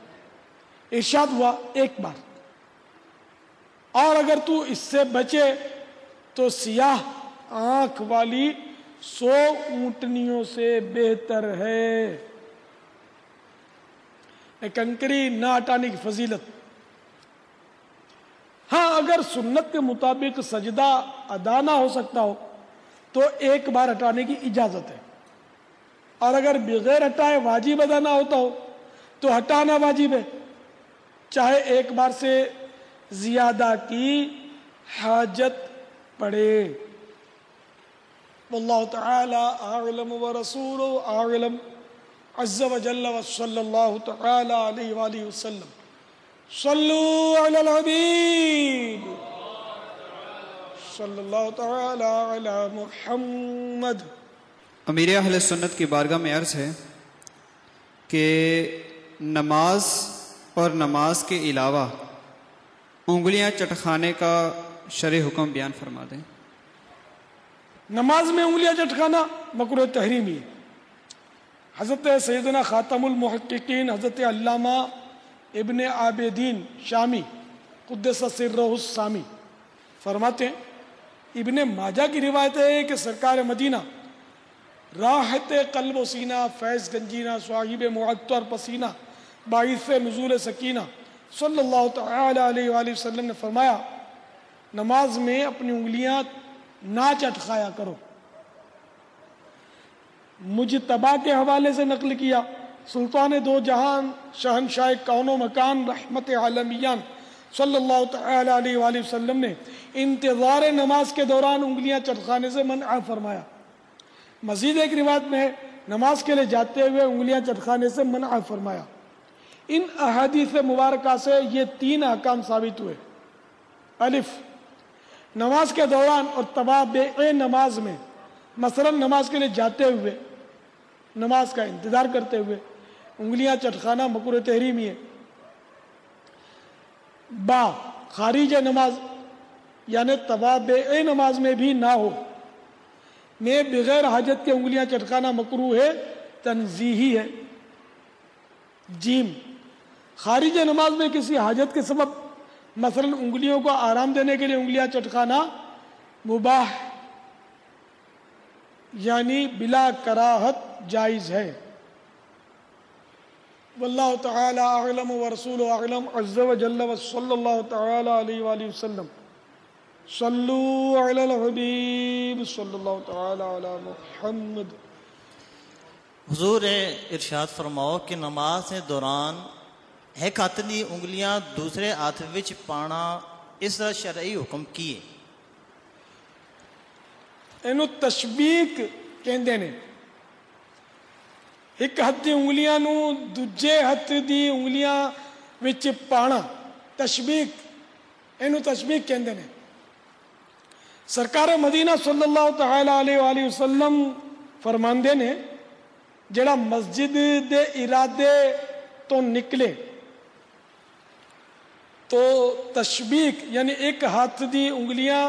ارشاد ہوا ایک بار، اور اگر تو اس سے بچے تو سیاہ آنکھ والی 100 اونٹنیوں سے بہتر ہے۔ کنکری نہ ہٹانے کی فضیلت، ہاں اگر سنت کے مطابق سجدہ ادا نہ ہو سکتا ہو تو ایک بار ہٹانے کی اجازت ہے، اور اگر بغیر ہٹائے واجب ادا نہ ہوتا ہو تو ہٹانا واجب ہے، چاہے ایک بار سے زیادہ کی حاجت پڑے۔ واللہ تعالی اعلم ورسولہ اعلم عز وجل وصلی اللہ تعالی علیہ وآلہ وسلم۔ صلو علی الحبیب صلی اللہ تعالی علی محمد۔ امیر اہل سنت کی بارگاہ میں عرض ہے کہ نماز اور نماز کے علاوہ انگلیاں چٹکانے کا شرع حکم بیان فرما دیں۔ نماز میں انگلیاں چٹکانا مکروہ تحریمی ہے۔ حضرت سیدنا خاتم المحققین حضرت علامہ ابن عابدین شامی قدس سرہ السامی فرماتے ہیں، ابن ماجہ کی روایت ہے کہ سرکار مدینہ راحت قلب و سینہ، فیض گنجینہ، صاحب معطر پسینہ، باعث نزول سکینہ صلی اللہ تعالی علیہ وآلہ وسلم نے فرمایا نماز میں اپنی انگلیاں نہ چٹکایا کرو۔ مجتبی کے حوالے سے نقل کیا، سلطان دو جہان شہنشاہ کون و مکان رحمت عالمیان صلی اللہ تعالی علیہ وآلہ وسلم نے انتظار نماز کے دوران انگلیاں چٹکانے سے منع فرمایا۔ مزید ایک روایت میں ہے نماز کے لیے جاتے ہوئے انگلیاں چٹکانے سے منع فرمایا۔ ان احادیث مبارکہ سے یہ 3 احکام ثابت ہوئے۔ الف، نماز کے دوران اور تابع نماز میں، مثلا نماز کے لیے جاتے ہوئے، نماز کا انتظار کرتے ہوئے انگلیاں چٹکانا مکروہ تحریمی ہے۔ با، خارج نماز یعنی تابع نماز میں بھی نہ ہو میں بغیر حاجت کے انگلیاں چٹکانا مکروہ ہے، تنزیہی ہے۔ جیم، خارج نماز میں کسی حاجت کے سبب مثلا انگلیوں کو آرام دینے کے لیے انگلیاں چٹکانا مباح یعنی بلا کراہت جائز ہے۔ واللہ تعالی اعلم ورسولہ اعلم عز وجل وصلی اللہ تعالی علیہ وآلہ وسلم۔ صلو علی الحبیب صلی اللہ تعالی علی محمد۔ حضور ارشاد فرماؤ کہ نماز کے دوران ایک ہاتھ دی انگلیاں دوسرے ہاتھ وچ پانا اس طرح شرعی حکم کیے؟ اینو تشبیک کہندے نے، ایک ہاتھ دی انگلیاں نو دوجے ہاتھ دی انگلیاں وچ پانا، تشبیک، اینو تشبیک کہندے نے۔ سرکار مدینہ صلی اللہ تعالی علیہ وآلہ وسلم فرماندے نے جڑا مسجد دے ارادے تو نکلے تو تشبیک یعنی ایک ہاتھ دی انگلیاں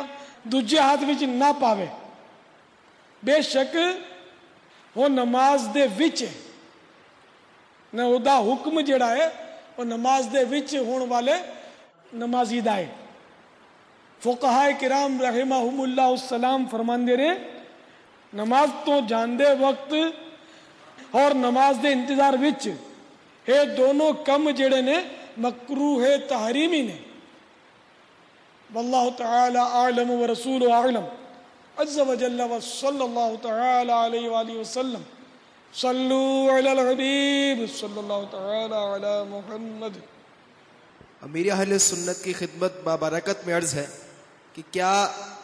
دوجے ہاتھ وچ نہ پاوے، بے شک وہ نماز دے وچ ہے، نہ او دا حکم جڑا ہے وہ نماز دے وچ ہون والے نمازی دا ہے۔ فقہاء کرام رحمہم اللہ السلام فرماندے رہے نماز تو جاندے وقت اور نماز دے انتظار وچ یہ دونوں کم جڑے نے مکروہ تحریمی نے۔ واللہ تعالی اعلم ورسولہ اعلم عز وجل وصلی اللہ تعالی علیہ وآلہ وسلم۔ صلو علی الحبیب صلی اللہ تعالی علی محمد۔ امیر اہل سنت کی خدمت بابرکت میں عرض ہے کہ کیا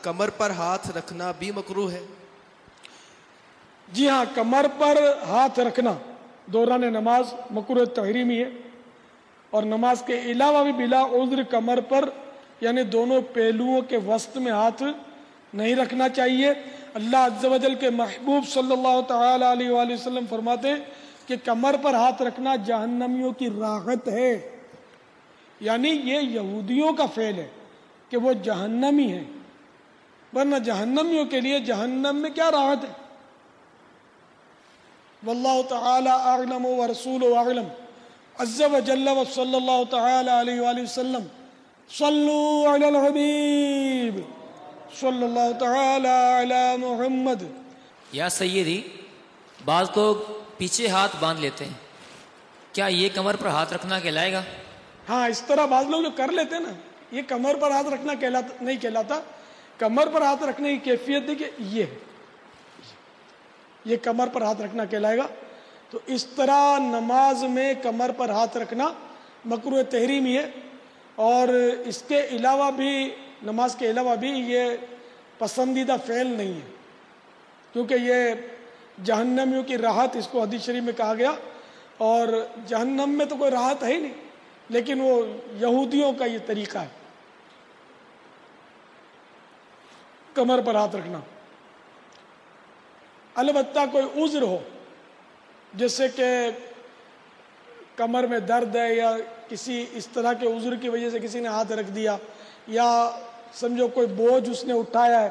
کمر پر ہاتھ رکھنا بھی مکروہ ہے؟ جی ہاں، کمر پر ہاتھ رکھنا دوران نماز مکروہ تحریمی ہے، اور نماز کے علاوہ بھی بلا عذر کمر پر یعنی دونوں پہلوؤں کے وسط میں ہاتھ نہیں رکھنا چاہیے۔ اللہ عز و جل کے محبوب صلی اللہ تعالی علیہ وآلہ وسلم فرماتے ہیں کہ کمر پر ہاتھ رکھنا جہنمیوں کی راحت ہے، یعنی یہ یہودیوں کا فعل ہے کہ وہ جہنمی ہیں۔ ورنہ جہنمیوں کے لیے جہنم میں کیا راحت ہے. واللہ تعالی اعلم ورسولہ اعلم عز وجل وصلی اللہ تعالی علیہ وآلہ وسلم. صلوا علی الحبیب صلی اللہ تعالی علی محمد. یا سیدی، بعض لوگ پیچھے ہاتھ باندھ لیتے ہیں، کیا یہ کمر پر ہاتھ رکھنا کہلائے گا؟ ہاں، اس طرح بعض لوگ جو کر لیتے ہیں نا، یہ کمر پر ہاتھ رکھنا نہیں کہلاتا. کمر پر ہاتھ رکھنے کی کیفیت دیکھیے، یہ کمر پر ہاتھ رکھنا کہلائے گا. تو اس طرح نماز میں کمر پر ہاتھ رکھنا مکروہ تحریمی ہے، اور اس کے علاوہ بھی، نماز کے علاوہ بھی یہ پسندیدہ فعل نہیں ہے، کیونکہ یہ جہنمیوں کی راحت، اس کو حدیث شریف میں کہا گیا. اور جہنم میں تو کوئی راحت ہے ہی نہیں، لیکن وہ یہودیوں کا یہ طریقہ ہے کمر پر ہاتھ رکھنا. البتہ کوئی عذر ہو، جیسے کہ کمر میں درد ہے یا کسی اس طرح کے عذر کی وجہ سے کسی نے ہاتھ رکھ دیا، یا سمجھو کوئی بوجھ اس نے اٹھایا ہے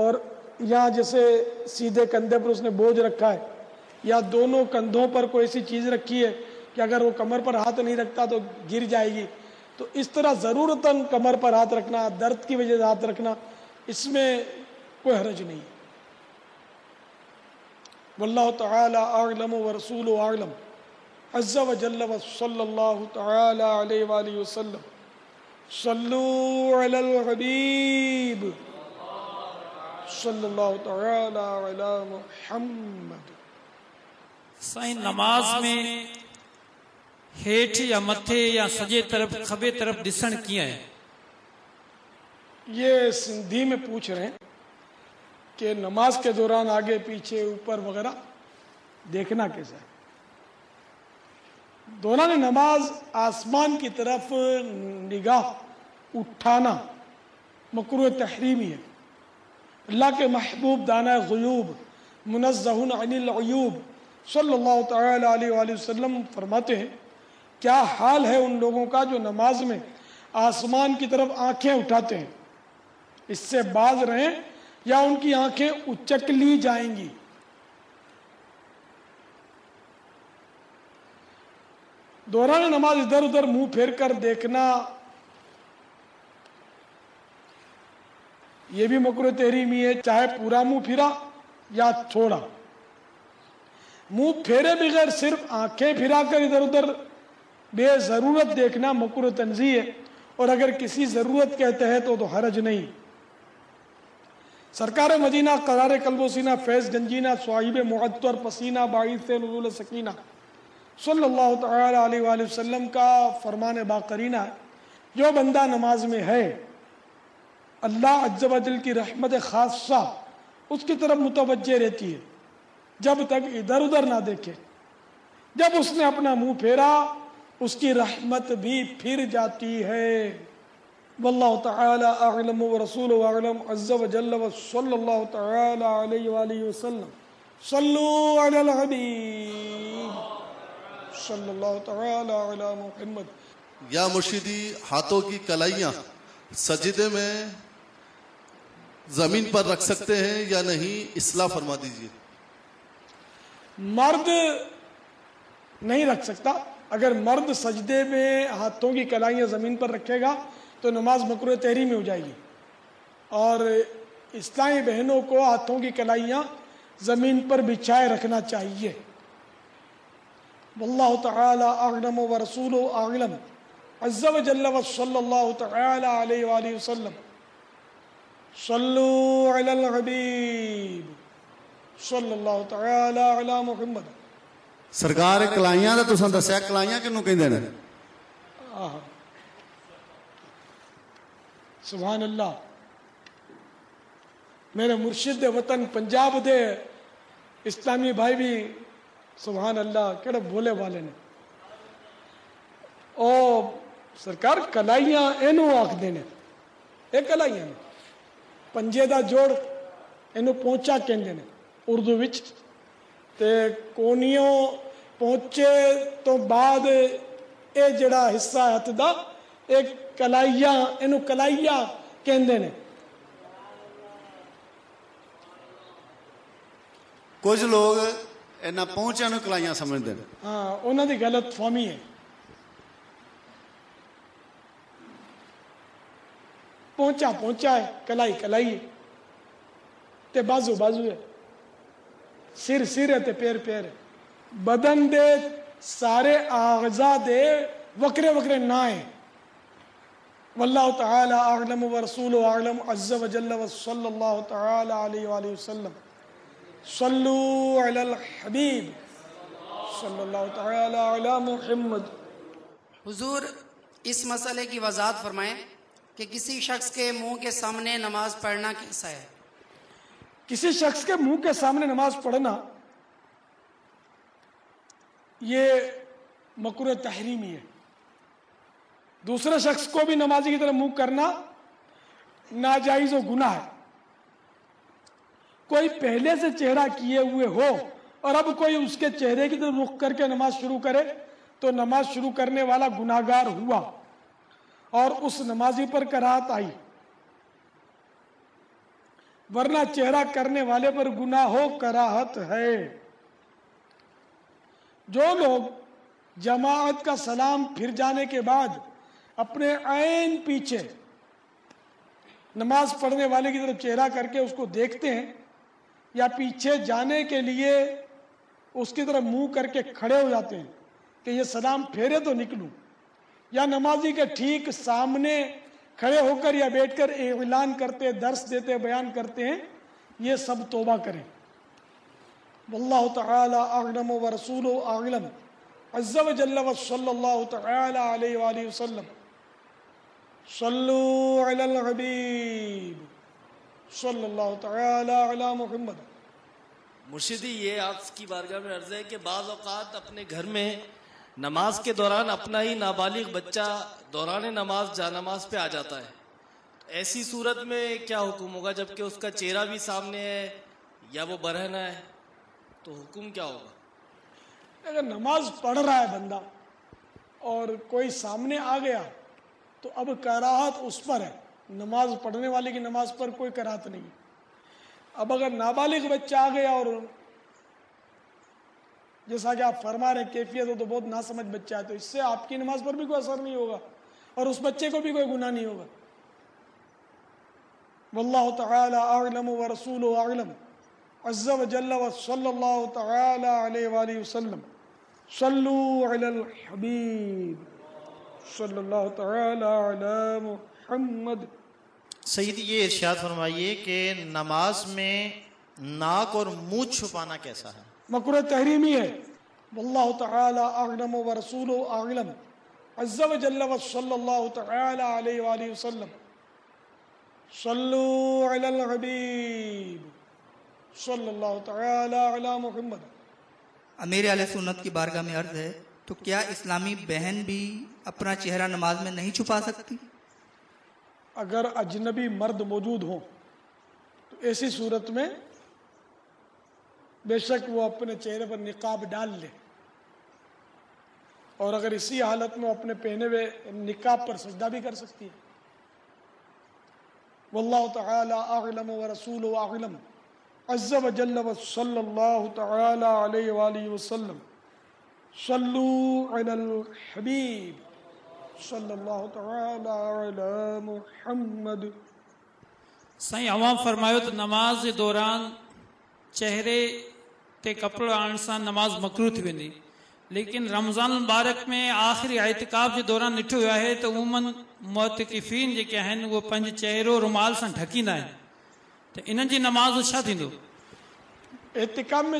اور یہاں جیسے سیدھے کندھے پر اس نے بوجھ رکھا ہے، یا دونوں کندھوں پر کوئی ایسی چیز رکھی ہے کہ اگر وہ کمر پر ہاتھ نہیں رکھتا تو گر جائے گی، تو اس طرح ضرورتاً کمر پر ہاتھ رکھنا، درد کی وجہ سے ہاتھ رکھنا، اس میں کوئی حرج نہیں. واللہ تعالی اعلم ورسولہ اعلم عز وجل وصلی اللہ تعالی علیہ وآلہ وسلم. صلوا علی الحبیب صلی اللہ تعالی علی محمد. سائیں، نماز میں ہیٹھ یا متھے یا سجے طرف کھبے طرف ڈسن کیا ہے؟ یہ سندھی میں پوچھ رہے ہیں کہ نماز کے دوران آگے پیچھے اوپر وغیرہ دیکھنا کیسا ہے. دوران نماز آسمان کی طرف نگاہ اٹھانا مکروہ تحریمی ہے. اللہ کے محبوب دانہ غیوب منزہ عن العیوب صلی اللہ تعالی علیہ وآلہ وسلم فرماتے ہیں، کیا حال ہے ان لوگوں کا جو نماز میں آسمان کی طرف آنکھیں اٹھاتے ہیں، اس سے باز رہیں یا ان کی آنکھیں اچک لی جائیں گی. دوران نماز ادھر ادھر منہ پھیر کر دیکھنا یہ بھی مکروہ تحریمی ہے، چاہے پورا منہ پھرا یا تھوڑا. منہ پھیرے بغیر صرف آنکھیں پھرا کر ادھر ادھر بے ضرورت دیکھنا مکروہ تنزیہ ہے، اور اگر کسی ضرورت کے تحت ہو تو حرج نہیں. سرکار مدینہ قرار قلب و سینہ فیض گنجینہ صاحب معطر پسینہ باعث نزول سکینہ صلی اللہ تعالی علیہ وآلہ وسلم کا فرمان باقرینہ ہے، جو بندہ نماز میں ہے اللہ عز و جل کی رحمت خاصہ اس کی طرف متوجہ رہتی ہے جب تک ادھر ادھر نہ دیکھے. جب اس نے اپنا منہ پھیرا اس کی رحمت بھی پھر جاتی ہے. واللہ تعالی اعلم ورسولہ اعلم عز و جل وصلی اللہ تعالی علیہ وآلہ وسلم. صلوا علی الحبیب صلی اللہ تعالی علی محمد. یا مرشدی، ہاتھوں کی کلائیاں سجدے میں زمین پر رکھ سکتے ہیں یا نہیں، اصلاح فرما دیجیے. مرد نہیں رکھ سکتا. اگر مرد سجدے میں ہاتھوں کی کلائیاں زمین پر رکھے گا تو نماز مکروہ تحریمی ہو جائے گی، اور اسلامی بہنوں کو ہاتھوں کی کلائیاں زمین پر بچھائے رکھنا چاہیے. واللہ تعالی اعلم ورسولہ اعلم عز و جل وصلی اللہ تعالی علیہ وآلہ وسلم. صلوا علی الحبیب صلی اللہ تعالی علی محمد. سرکار کلائیاں دا تساں دسیا، کلائیاں کنوں کہندے نے؟ سبحان اللہ. میرے مرشد وطن پنجاب دے اسلامی بھائی بھی سبحان اللہ کہڑے بھولے والے نے. او سرکار کلائیاں اینو آکھدے نے، اے کلائیاں نے پنجے دا جوڑ اینو پہنچا کہندے نے اردو وچ. تے کونیوں پہنچے تو بعد اے جڑا حصہ ہاتھ دا ایک کلائیاں، اینو کلائیاں کہندے نے. ਕੁਝ ਲੋਕ ਇਹਨਾਂ ਪਹੁੰਚਿਆਂ ਨੂੰ ਕਲਾਈਆਂ ਸਮਝਦੇ ਨੇ। ਹਾਂ, ਉਹਨਾਂ ਦੀ ਗਲਤ ਫਹਿਮੀ ਹੈ। ਪਹੁੰਚਾ ਪਹੁੰਚਾ ਹੈ, ਕਲਾਈ ਕਲਾਈ ਹੈ, ਤੇ ਬਾਜ਼ੂ ਬਾਜ਼ੂ ਹੈ, ਸਿਰ ਸਿਰ ਹੈ ਤੇ ਪੈਰ ਪੈਰ ਹੈ। بدن دے سارے اعضاء دے وکرے وکرے نہ ہیں۔ واللہ تعالی اعلم ورسولہ اعلم عز وجل وصلی اللہ تعالی علیہ وآلہ وسلم۔ صلو علی الحبیب صلی اللہ تعالی علی محمد۔ حضور اس مسئلے کی وضاحت فرمائیں کہ کسی شخص کے منہ کے سامنے نماز پڑھنا کیسا ہے؟ کسی شخص کے منہ کے سامنے نماز پڑھنا یہ مکروہ تحریمی ہے۔ دوسرے شخص کو بھی نمازی کی طرف منہ کرنا ناجائز و گناہ ہے۔ کوئی پہلے سے چہرہ کیے ہوئے ہو اور اب کوئی اس کے چہرے کی طرف رخ کر کے نماز شروع کرے تو نماز شروع کرنے والا گناہگار ہوا اور اس نمازی پر کراہت آئی، ورنہ چہرہ کرنے والے پر گناہ ہو کراہت ہے۔ جو لوگ جماعت کا سلام پھر جانے کے بعد اپنے عین پیچھے نماز پڑھنے والے کی طرف چہرہ کر کے اس کو دیکھتے ہیں یا پیچھے جانے کے لیے اس کی طرف منہ کر کے کھڑے ہو جاتے ہیں کہ یہ سلام پھیرے تو نکلوں، یا نمازی کے ٹھیک سامنے کھڑے ہو کر یا بیٹھ کر اعلان کرتے، درس دیتے، بیان کرتے ہیں، یہ سب توبہ کریں۔ واللہ تعالی اعلم ورسولہ اعلم عز وجل وصلی اللہ تعالی علیہ وآلہ وسلم۔ صلو علی الحبیب صلی اللہ تعالی علی محمد۔ مرشدی، یہ آپ کی بارگاہ میں عرض ہے کہ بعض اوقات اپنے گھر میں نماز کے دوران اپنا ہی نابالغ بچہ دوران نماز جا نماز پہ آ جاتا ہے، ایسی صورت میں کیا حکم ہوگا جبکہ اس کا چہرہ بھی سامنے ہے یا وہ برہنہ ہے، تو حکم کیا ہوگا؟ اگر نماز پڑھ رہا ہے بندہ اور کوئی سامنے آ گیا تو اب کراہت اس پر ہے، نماز پڑھنے والے کی نماز پر کوئی کراہت نہیں ہے۔ اب اگر نابالغ بچہ آ گیا اور جیسا کہ آپ فرما رہے ہیں کیفیت ہو تو بہت ناسمجھ بچہ ہے، تو اس سے آپ کی نماز پر بھی کوئی اثر نہیں ہوگا اور اس بچے کو بھی کوئی گناہ نہیں ہوگا۔ واللہ تعالی اعلم ورسولہ اعلم عز وجل وصلی اللہ تعالی علیہ وآلہ وسلم۔ صلو علی الحبیب صلی اللہ تعالی علی محمد۔ سیدی، یہ ارشاد فرمائیے کہ نماز میں ناک اور منہ چھپانا کیسا ہے؟ مکروہ تحریمی ہے۔ واللہ تعالی اعلم ورسولہ اعلم عز وجل وصلی اللہ تعالی علیہ وآلہ وسلم۔ صلو علی الحبیب صلی اللہ تعالی علی محمد۔ امیر اہل سنت کی بارگاہ میں عرض ہے، تو کیا اسلامی بہن بھی اپنا چہرہ نماز میں نہیں چھپا سکتی؟ اگر اجنبی مرد موجود ہوں تو ایسی صورت میں بے شک وہ اپنے چہرے پر نقاب ڈال لے، اور اگر اسی حالت میں اپنے پہنے ہوئے نقاب پر سجدہ بھی کر سکتی ہے۔ واللہ تعالی اعلم ورسولہ اعلم عز وجل وصلی اللہ تعالی علیہ وآلہ وسلم۔ صلو علی الحبیب صلی اللہ تعالی علی محمد۔ سائیں عوام فرمایو تو نماز کے دوران چہرے تے کپڑو آن سان نماز مکروہ تھی ویندی، لیکن رمضان المبارک میں آخری اعتکاف کے دوران ڈٹھو ویا ہے تو عموماً معتکفین جے ہیں وہ پنج چہرو رومال سان ڈھکیندا ہیں، تو انہن جی نماز چھا تھیندو؟ اعتکاف میں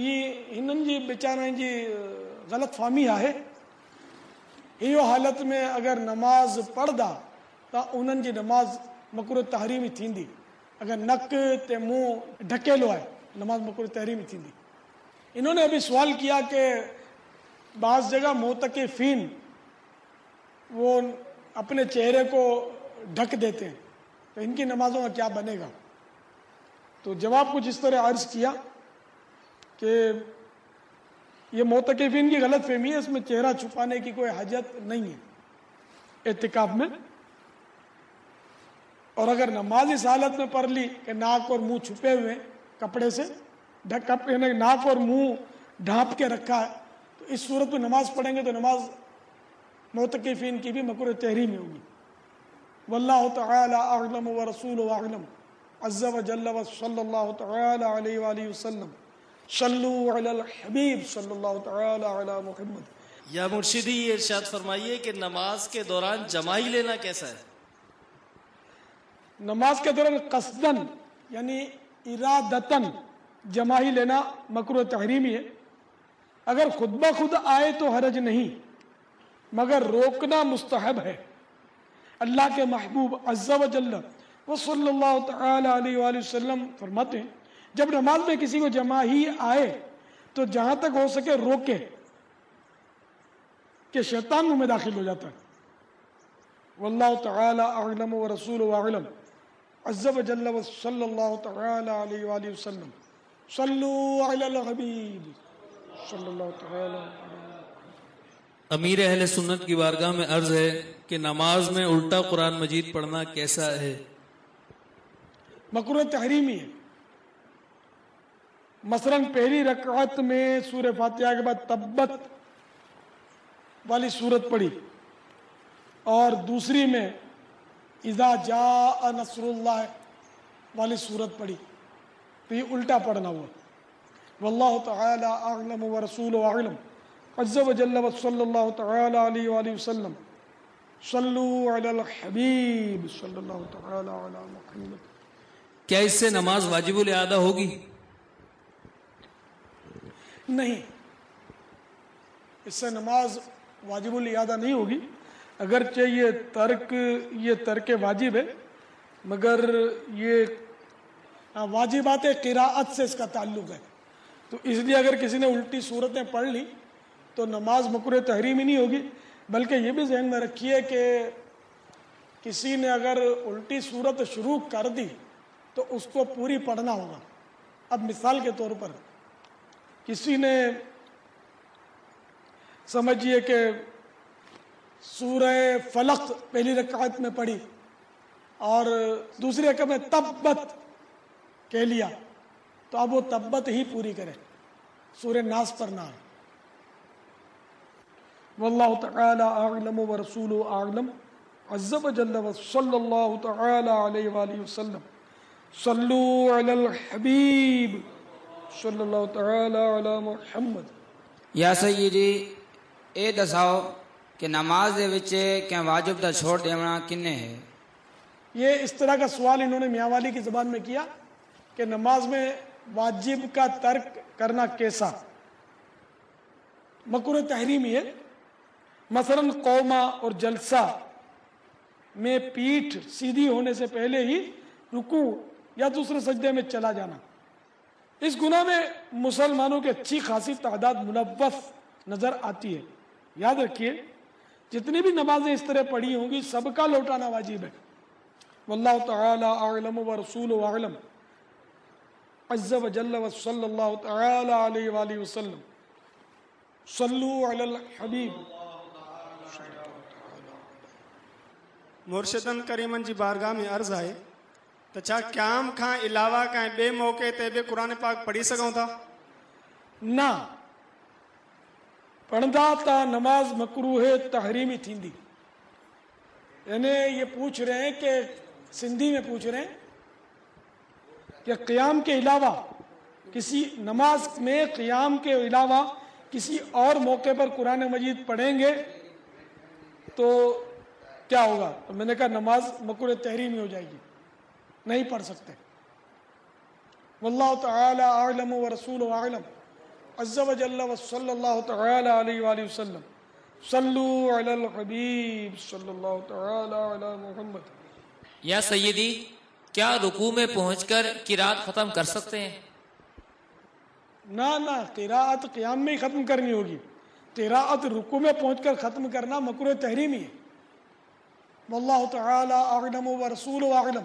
یہ انہن جی بیچارن جی غلط فہمی ہے۔ یہ حالت میں اگر نماز پڑھدا تو انہن جی نماز مکروہ تحریمی تھیندی، اگر نک تے منہ ڈھکیلو ہے نماز مکروہ تحریمی تھیندی۔ انہوں نے ابھی سوال کیا کہ بعض جگہ معتکفین وہ اپنے چہرے کو ڈھک دیتے ہیں تو ان کی نمازوں کا کیا بنے گا؟ تو جواب کچھ اس طرح عرض کیا کہ یہ معتکفین کی غلط فہمی ہے، اس میں چہرہ چھپانے کی کوئی حاجت نہیں ہے اعتکاف میں، اور اگر نماز اس حالت میں پڑھ لی کہ ناک اور منہ چھپے ہوئے کپڑے سے ناک اور منہ ڈھانپ کے رکھا ہے، تو اس صورت میں نماز پڑھیں گے تو نماز معتکفین کی بھی مکروہ تحریمی ہوگی. واللہ تعالی اعلم ورسولہ اعلم عز وجل وصلی اللہ تعالی علیہ وآلہ وسلم. صلو علی الحبیب صلی اللہ تعالی علی محمد. یا مرشدی یہ ارشاد فرمائیے کہ نماز کے دوران جمائی لینا کیسا ہے؟ نماز کے دوران قصدن یعنی ارادتن جمائی لینا مکروہ تحریمی ہے. اگر خود بخود آئے تو حرج نہیں، مگر روکنا مستحب ہے. اللہ کے محبوب عز و جل وصلی اللہ تعالی علیہ وآلہ وسلم فرماتے ہیں جب نماز میں کسی کو جمائی آئے تو جہاں تک ہو سکے روکے کہ شیطان منہ میں داخل ہو جاتا ہے. واللہ تعالی اعلم ورسولہ اعلم عز و جل وصلی اللہ تعالی علیہ وآلہ وسلم. صلو علی الحبیب صلی اللہ تعالی علیہ وسلم. امیر اہل سنت کی بارگاہ میں عرض ہے کہ نماز میں الٹا قرآن مجید پڑھنا کیسا ہے؟ مکروہ تحریمی ہے. مثلا پہلی رکعت میں سورہ فاتحہ کے بعد تبت والی سورت پڑھی اور دوسری میں اذا جاء نصر اللہ والی سورت پڑھی تو یہ الٹا پڑھنا ہوا. واللہ تعالی اعلم ورسولہ اعلم عز وجل وصلی اللہ تعالی علیہ وآلہ وسلم. صلو علی الحبیب صلی اللہ تعالی علی محمد. کیا اس سے نماز واجب الاعادہ ہوگی؟ نہیں، اس سے نماز واجب الاعادہ نہیں ہوگی. اگرچہ یہ ترک واجب ہے مگر یہ واجبات قراءت سے اس کا تعلق ہے، تو اس لیے اگر کسی نے الٹی صورتیں پڑھ لی تو نماز مکروہ تحریمی نہیں ہوگی. بلکہ یہ بھی ذہن میں رکھیے کہ کسی نے اگر الٹی صورت شروع کر دی تو اس کو پوری پڑھنا ہوگا. اب مثال کے طور پر کسی نے سمجھیے کہ سورہ فلق پہلی رکعت میں پڑھی اور دوسری رکعت میں تبت کہہ لیا تو اب وہ تبت ہی پوری کرے، سورہ ناس پر نہ. واللہ تعالی اعلم ورسولہ اعلم عز وجل وصلی اللہ تعالی علیہ وآلہ وسلم. صلو علی الحبیب صلی اللہ تعالی علی محمد. یا سیدی اے دساؤ کہ نماز دے وچ کیا واجب دا چھوڑ دینا کنے ہے؟ یہ اس طرح کا سوال انہوں نے میاں والی کی زبان میں کیا کہ نماز میں واجب کا ترک کرنا کیسا؟ مکروہ تحریمی ہے. مثلا قومہ اور جلسہ میں پیٹھ سیدھی ہونے سے پہلے ہی رکوع یا دوسرے سجدے میں چلا جانا. اس گناہ میں مسلمانوں کی اچھی خاصی تعداد ملوث نظر آتی ہے. یاد رکھیے جتنی بھی نمازیں اس طرح پڑھی ہوں گی سب کا لوٹانا واجب ہے. واللہ تعالی اعلم ورسولہ اعلم عز وجل وصلی اللہ تعالی علیہ وآلہ وسلم. صلو علی الحبیب. مرشدن کریمن جی بارگاہ میں عرض ہے تو چھا قیام کھاں علاوہ کہیں بے موقع تے بے قرآن پاک پڑھی سکوں تھا؟ نہ پڑھدا تا نماز مکروہ تحریمی تھیندی. یعنی یہ پوچھ رہے ہیں کہ سندھی میں پوچھ رہے ہیں کہ قیام کے علاوہ کسی نماز میں قیام کے علاوہ کسی اور موقع پر قرآن مجید پڑھیں گے تو کیا ہوگا؟ تو میں نے کہا نماز مکروہ تحریمی ہو جائے گی، نہیں پڑھ سکتے. واللہ تعالی اعلم ورسولہ اعلم عز وجل وصلی اللہ تعالی علیہ وآلہ وسلم. صلو علی الحبیب صلی اللہ تعالی علی محمد. یا سیدی کیا رکوع میں پہنچ کر قرات ختم کر سکتے ہیں؟ نہ قراءت قیام میں ہی ختم کرنی ہوگی. قراءت رکوع میں پہنچ کر ختم کرنا مکروہ تحریمی ہے. واللہ تعالی اعلم ورسولہ اعلم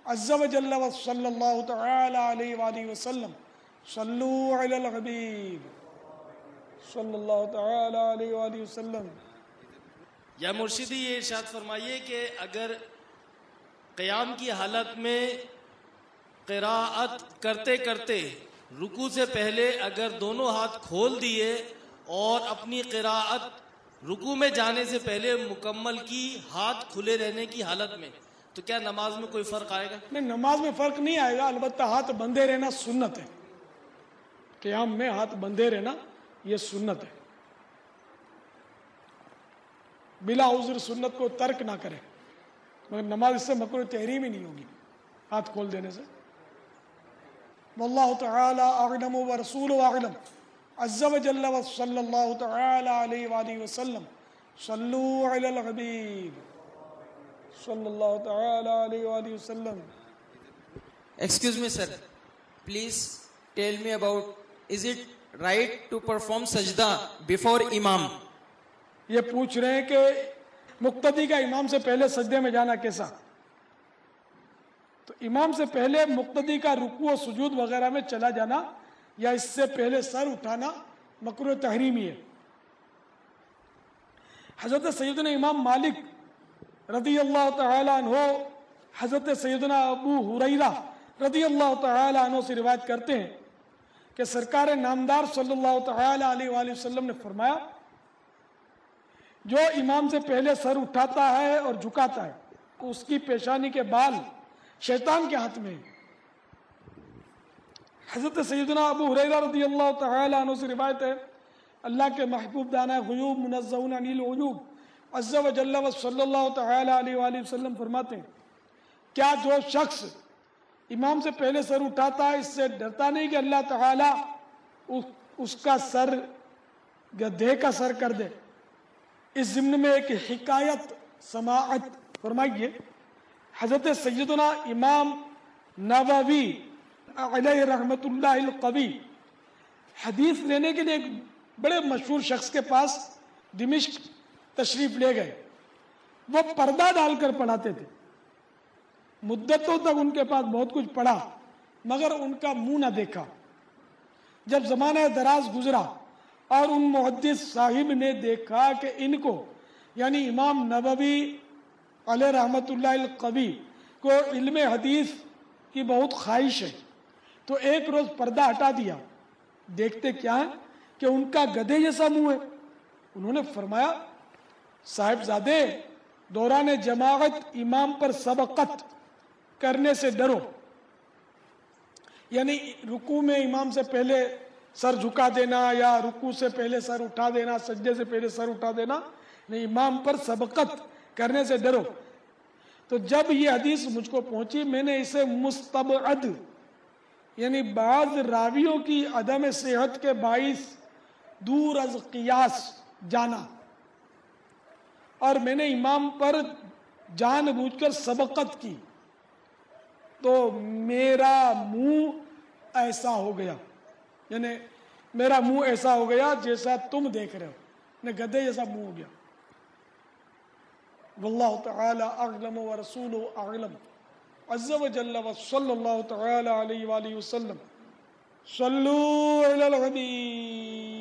عز وجل وصلی اللہ تعالی علیہ وآلہ وسلم. صلو علی الحبیب صلی اللہ تعالی علیہ وآلہ وسلم. یا مرشدی یہ ارشاد فرمائیے کہ اگر قیام کی حالت میں قراءت کرتے کرتے رکوع سے پہلے اگر دونوں ہاتھ کھول دیے اور اپنی قراءت رکوع میں جانے سے پہلے مکمل کی ہاتھ کھلے رہنے کی حالت میں، تو کیا نماز میں کوئی فرق آئے گا؟ نہیں، نماز میں فرق نہیں آئے گا، البتہ ہاتھ بندھے رہنا سنت ہے. قیام میں ہاتھ بندھے رہنا یہ سنت ہے. بلا عذر سنت کو ترک نہ کرے، مگر نماز اس سے مکروہ تحریم ہی نہیں ہوگی ہاتھ کھول دینے سے. واللہ تعالی اعلم ورسولہ اعلم عز وجل وصلی اللہ تعالی علیہ وآلہ وسلم. صلوا علی الحبیب صلی اللہ تعالی علیہ وآلہ وسلم. Excuse me, sir. Please tell me about, is it right to perform sajda before imam? یہ پوچھ رہے ہیں کہ مقتدی کا امام سے پہلے سجدے میں جانا کیسا؟ تو امام سے پہلے مقتدی کا رکوع و سجود وغیرہ میں چلا جانا یا اس سے پہلے سر اٹھانا مکروہ تحریمی ہے. حضرت سیدنا امام مالک رضی اللہ تعالی عنہ حضرت سیدنا ابو ہریرہ رضی اللہ تعالی عنہ سے روایت کرتے ہیں کہ سرکار نامدار صلی اللہ تعالی علیہ وآلہ وسلم نے فرمایا، جو امام سے پہلے سر اٹھاتا ہے اور جھکاتا ہے اس کی پیشانی کے بال شیطان کے ہاتھ میں ہیں. حضرت سیدنا ابو ہریرہ رضی اللہ تعالی عنہ سے روایت ہے، اللہ کے محبوب دانا غیوب منزہون عن العیوب عز و جل و صلی اللہ تعالی علیہ وآلہ وسلم فرماتے ہیں، کیا جو شخص امام سے پہلے سر اٹھاتا ہے اس سے ڈرتا نہیں کہ اللہ تعالی اس کا سر گدھے کا سر کر دے؟ اس ضمن میں ایک حکایت سماعت فرمائیے. حضرت سیدنا امام نووی علیہ رحمت اللہ القوی حدیث لینے کے لیے ایک بڑے مشہور شخص کے پاس دمشق تشریف لے گئے. وہ پردہ ڈال کر پڑھاتے تھے. مدتوں تک ان کے پاس بہت کچھ پڑھا مگر ان کا منہ نہ دیکھا. جب زمانہ دراز گزرا اور ان محدث صاحب نے دیکھا کہ ان کو یعنی امام نووی علیہ رحمت اللہ القوی کو علم حدیث کی بہت خواہش ہے، تو ایک روز پردہ ہٹا دیا. دیکھتے کیا ہے کہ ان کا گدھے جیسا منہ ہے. انہوں نے فرمایا، صاحبزادے دوران جماعت امام پر سبقت کرنے سے ڈرو. یعنی رکوع میں امام سے پہلے سر جھکا دینا یا رکوع سے پہلے سر اٹھا دینا، سجدے سے پہلے سر اٹھا دینا نہیں، امام پر سبقت کرنے سے ڈرو. تو جب یہ حدیث مجھ کو پہنچی میں نے اسے مستبعد یعنی بعض راویوں کی عدم صحت کے باعث دور از قیاس جانا، اور میں نے امام پر جان بوجھ کر سبقت کی. تو میرا منہ ایسا ہو گیا، یعنی میرا منہ ایسا ہو گیا جیسا تم دیکھ رہے ہو، گدھے جیسا منہ ہو گیا. واللہ تعالی اعلم ورسولہ اعلم عز وجل وصلی اللہ تعالی علیہ وآلہ وسلم. صلو علی الحبیب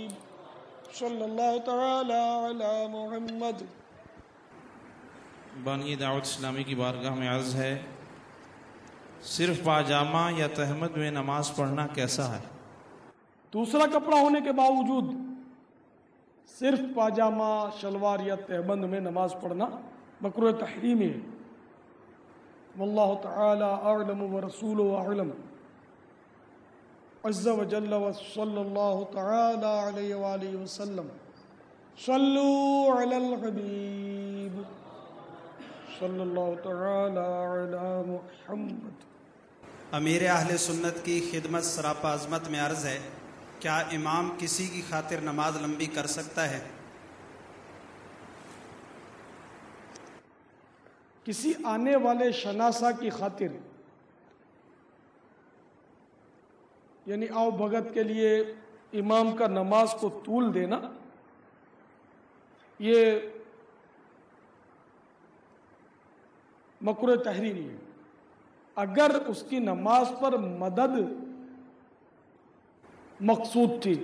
صلی اللہ تعالی علی محمد. بانی دعوت اسلامی کی بارگاہ میں عرض ہے، صرف پاجامہ یا تہمد میں نماز پڑھنا کیسا ہے؟ دوسرا کپڑا ہونے کے باوجود صرف پاجامہ شلوار یا تہبند میں نماز پڑھنا مکروہ تحریمی ہے. واللہ تعالی اعلم ورسولہ اعلم عز وجل وصلی اللہ تعالی علیہ وآلہ وسلم. صلو علی الحبیب صلی اللہ تعالی علی محمد. امیر اہل سنت کی خدمت سراپا عظمت میں عرض ہے، کیا امام کسی کی خاطر نماز لمبی کر سکتا ہے؟ کسی آنے والے شناسا کی خاطر یعنی آؤ بھگت کے لیے امام کا نماز کو طول دینا، یہ مکروہ تحریمی ہے. اگر اس کی نماز پر مدد مقصود تھی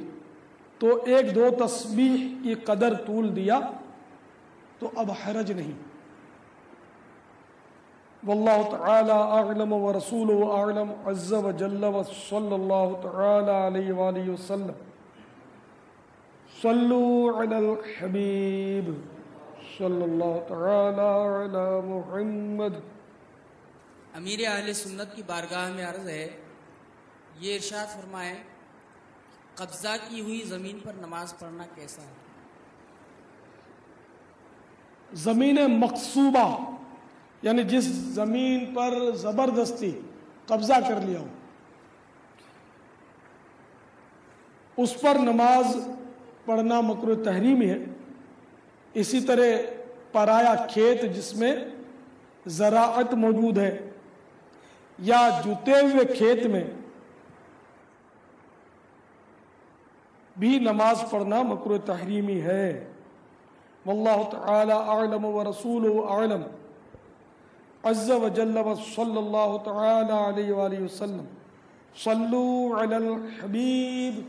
تو ایک دو تسبیح کی قدر طول دیا تو اب حرج نہیں. واللہ تعالی اعلم ورسولہ اعلم عز وجل وصلی اللہ تعالی علیہ وآلہ وسلم. صلو علی الحبیب صلی اللہ تعالی علی محمد. امیر اہل سنت کی بارگاہ میں عرض ہے، یہ ارشاد فرمائیں قبضہ کی ہوئی زمین پر نماز پڑھنا کیسا ہے؟ زمین مقصوبہ یعنی جس زمین پر زبردستی قبضہ کر لیا ہو اس پر نماز پڑھنا مکروہ تحریمی ہے. اسی طرح پرایا کھیت جس میں زراعت موجود ہے یا جوتے ہوئے کھیت میں بھی نماز پڑھنا مکروہ تحریمی ہے. واللہ تعالی اعلم ورسولہ اعلم عز وجل وصلی اللہ تعالی علیہ وآلہ وسلم. صلو علی الحبیب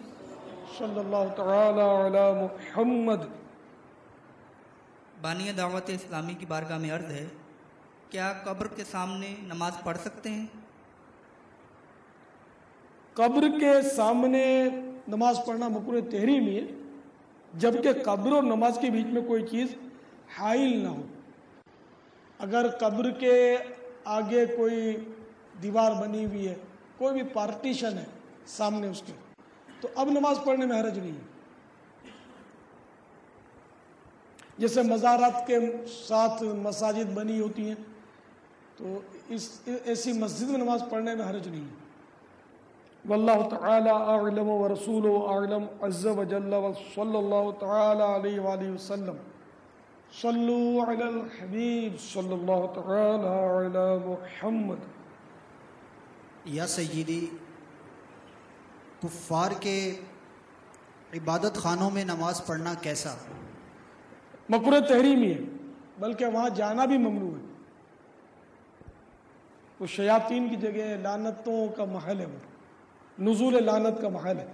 صلی اللہ تعالی علی محمد. بانی دعوت اسلامی کی بارگاہ میں عرض ہے، کیا قبر کے سامنے نماز پڑھ سکتے ہیں؟ قبر کے سامنے نماز پڑھنا مکروہ تحریمی ہے جبکہ قبر اور نماز کے بیچ میں کوئی چیز حائل نہ ہو. اگر قبر کے آگے کوئی دیوار بنی ہوئی ہے، کوئی بھی پارٹیشن ہے سامنے اس کے، تو اب نماز پڑھنے میں حرج نہیں ہے. جیسے مزارات کے ساتھ مساجد بنی ہوتی ہیں تو ایسی مسجد میں نماز پڑھنے میں حرج نہیں ہے. واللہ تعالی اعلم ورسولہ اعلم عز وجل وصلی اللہ تعالی علیہ وآلہ وسلم. صلو علی الحبیب صلی اللہ تعالی علی محمد. یا سیدی، کفار کے عبادت خانوں میں نماز پڑھنا کیسا؟ مکروہ تحریمی ہے، بلکہ وہاں جانا بھی ممنوع ہے. وہ شیاطین کی جگہ ہے، لعنتوں کا محل ہے، وہ نزول لعنت کا محل ہے.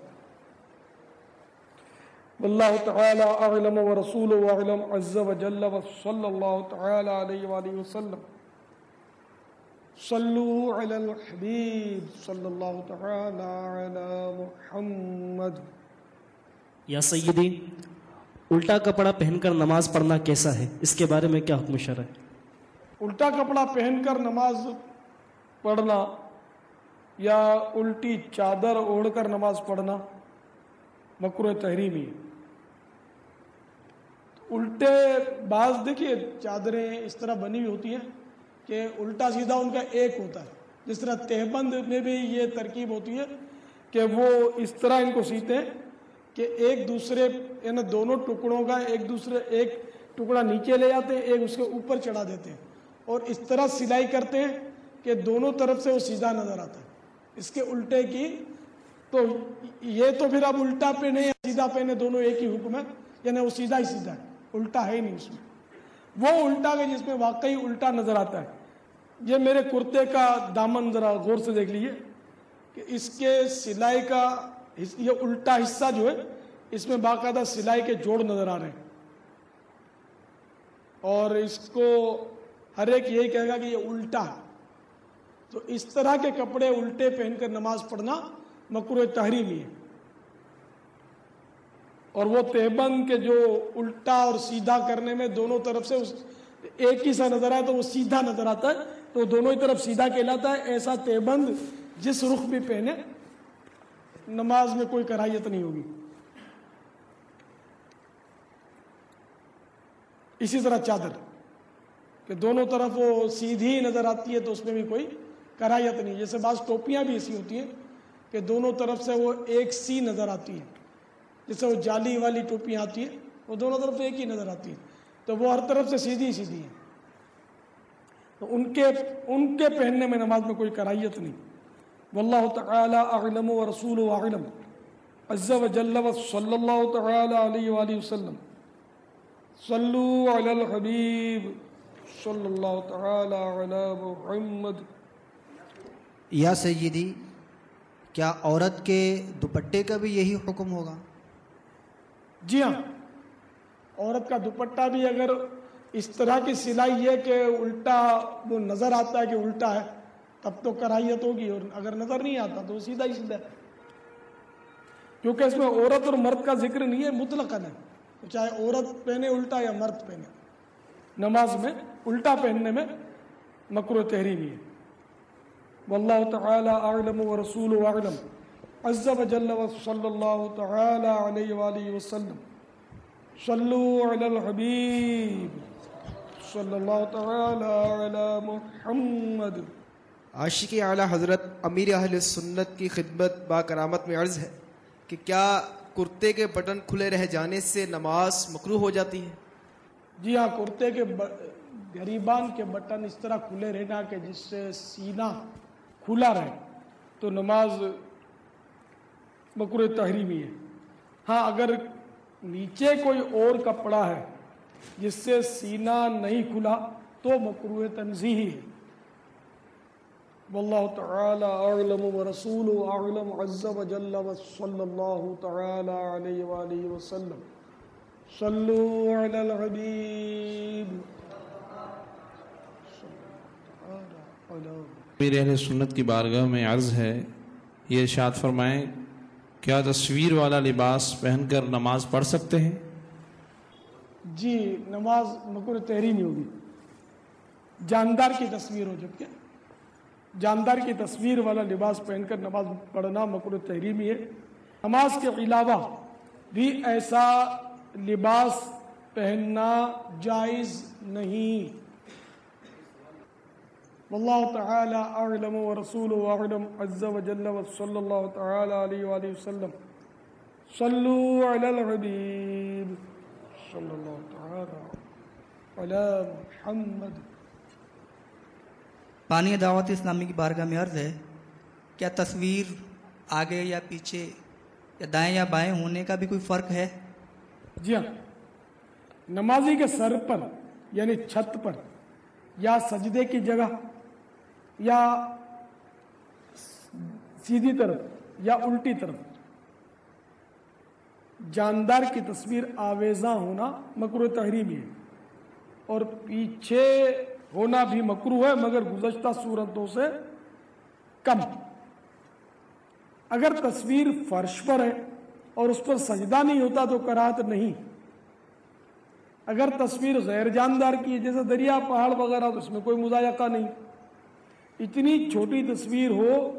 واللہ تعالی اعلم ورسولہ اعلم عز وجل وصلی اللہ تعالی علیہ وآلہ وسلم. صلو علی الحبیب صلی اللہ تعالی علی محمد. یا سیدی، الٹا کپڑا پہن کر نماز پڑھنا کیسا ہے؟ اس کے بارے میں کیا حکم شرع ہے؟ الٹا کپڑا پہن کر نماز پڑھنا یا الٹی چادر اوڑھ کر نماز پڑھنا مکروہ تحریمی ہے. الٹے بعض دیکھیے چادریں اس طرح بنی ہوئی ہوتی ہیں کہ الٹا سیدھا ان کا ایک ہوتا ہے. جس طرح تہبند میں بھی یہ ترکیب ہوتی ہے کہ وہ اس طرح ان کو سیتے ہیں کہ ایک دوسرے یعنی دونوں ٹکڑوں کا ایک ٹکڑا نیچے لے جاتے ہیں، ایک اس کے اوپر چڑھا دیتے ہیں اور اس طرح سلائی کرتے ہیں کہ دونوں طرف سے وہ سیدھا نظر آتا ہے. اس کے الٹے کی تو یہ تو پھر اب الٹا پہنے یا سیدھا پہنے دونوں ایک ہی حکم ہے، یعنی وہ سیدھا ہی سیدھا ہے، الٹا ہے ہی نہیں اس میں. وہ الٹا کہ جس میں واقعی الٹا نظر آتا ہے. یہ میرے کرتے کا دامن ذرا غور سے دیکھ لیجیے کہ اس کے سلائی کا یہ الٹا حصہ جو ہے اس میں باقاعدہ سلائی کے جوڑ نظر آ رہے ہیں اور اس کو ہر ایک یہی کہے گا کہ یہ الٹا ہے. تو اس طرح کے کپڑے الٹے پہن کر نماز پڑھنا مکروہ تحریمی ہے. اور وہ تہبند کے جو الٹا اور سیدھا کرنے میں دونوں طرف سے ایک ہی سا نظر آئے تو وہ سیدھا نظر آتا ہے تو دونوں ہی طرف سیدھا کہلاتا ہے. ایسا تہبند جس رخ بھی پہنے نماز میں کوئی کراہیت نہیں ہوگی. اسی طرح چادر کہ دونوں طرف وہ سیدھی نظر آتی ہے تو اس میں بھی کوئی کراہیت نہیں. جیسے بعض ٹوپیاں بھی ایسی ہوتی ہیں کہ دونوں طرف سے وہ ایک سی نظر آتی ہیں، جیسے وہ جالی والی ٹوپیاں آتی ہیں وہ دونوں طرف سے ایک ہی نظر آتی ہیں تو وہ ہر طرف سے سیدھی سیدھی ہیں. تو ان کے پہننے میں نماز میں کوئی کراہیت نہیں. واللہ تعالی اعلم ورسولہ اعلم عز وجل وصلی اللہ تعالی علیہ وآلہ وسلم. صلو علی الحبیب صلی اللہ تعالی علی محمد. یا سیدی، کیا عورت کے دوپٹے کا بھی یہی حکم ہوگا؟ جی ہاں، عورت کا دوپٹہ بھی اگر اس طرح کی سلائی ہے کہ الٹا وہ نظر آتا ہے کہ الٹا ہے تب تو کراہیت ہوگی، اور اگر نظر نہیں آتا تو سیدھا ہی سیدھا ہے، کیونکہ اس میں عورت اور مرد کا ذکر نہیں ہے، مطلقاً ہے، چاہے عورت پہنے الٹا یا مرد پہنے، نماز میں الٹا پہننے میں مکروہ تحریمی ہے۔ واللہ تعالی اعلم ورسولہ اعلم عز وجل وصلی اللہ تعالی علیہ وآلہ وسلم صلو علی الحبیب صلی اللہ تعالی علی محمد۔ عاشق اعلیٰ حضرت امیر اہل سنت کی خدمت با کرامت میں عرض ہے کہ کیا کرتے کے بٹن کھلے رہ جانے سے نماز مکروہ ہو جاتی ہے؟ جی ہاں، کرتے کے گریبان کے بٹن اس طرح کھلے رہنا کہ جس سے سینہ کھلا رہے تو نماز مکروہ تحریمی ہے۔ ہاں، اگر نیچے کوئی اور کپڑا ہے جس سے سینہ نہیں کھلا تو مکروہ تنزیہی ہے۔ واللہ تعالی اعلم ورسولہ اعلم عز وجل وصلی اللہ تعالی علیہ وآلہ وسلم صلو علی الحبیب۔ امیر اہل سنت کی بارگاہ میں عرض ہے، یہ ارشاد فرمائیں کیا تصویر والا لباس پہن کر نماز پڑھ سکتے ہیں؟ جی، نماز مکروہ تحریمی ہوگی، جاندار کی تصویر ہو، جبکہ جاندار کی تصویر والا لباس پہن کر نماز پڑھنا مکروہ تحریمی ہے۔ نماز کے علاوہ بھی ایسا لباس پہننا جائز نہیں۔ واللہ تعالی اعلم ورسولہ اعلم عز وجل وصلی اللہ تعالی علیہ وآلہ وسلم صلو علی الحبیب صلی اللہ تعالی علی محمد۔ بانی دعوت اسلامی کی بارگاہ میں عرض ہے، کیا تصویر آگے یا پیچھے یا دائیں یا بائیں ہونے کا بھی کوئی فرق ہے؟ جی ہاں، نمازی کے سر پر یعنی چھت پر یا سجدے کی جگہ یا سیدھی طرف یا الٹی طرف جاندار کی تصویر آویزاں ہونا مکروہ تحریمی ہے، اور پیچھے ہونا بھی مکروہ ہے مگر گزشتہ صورتوں سے کم۔ اگر تصویر فرش پر ہے اور اس پر سجدہ نہیں ہوتا تو کراہت نہیں۔ اگر تصویر غیر جاندار کی ہے جیسے دریا، پہاڑ وغیرہ تو اس میں کوئی مضایقہ نہیں۔ اتنی چھوٹی تصویر ہو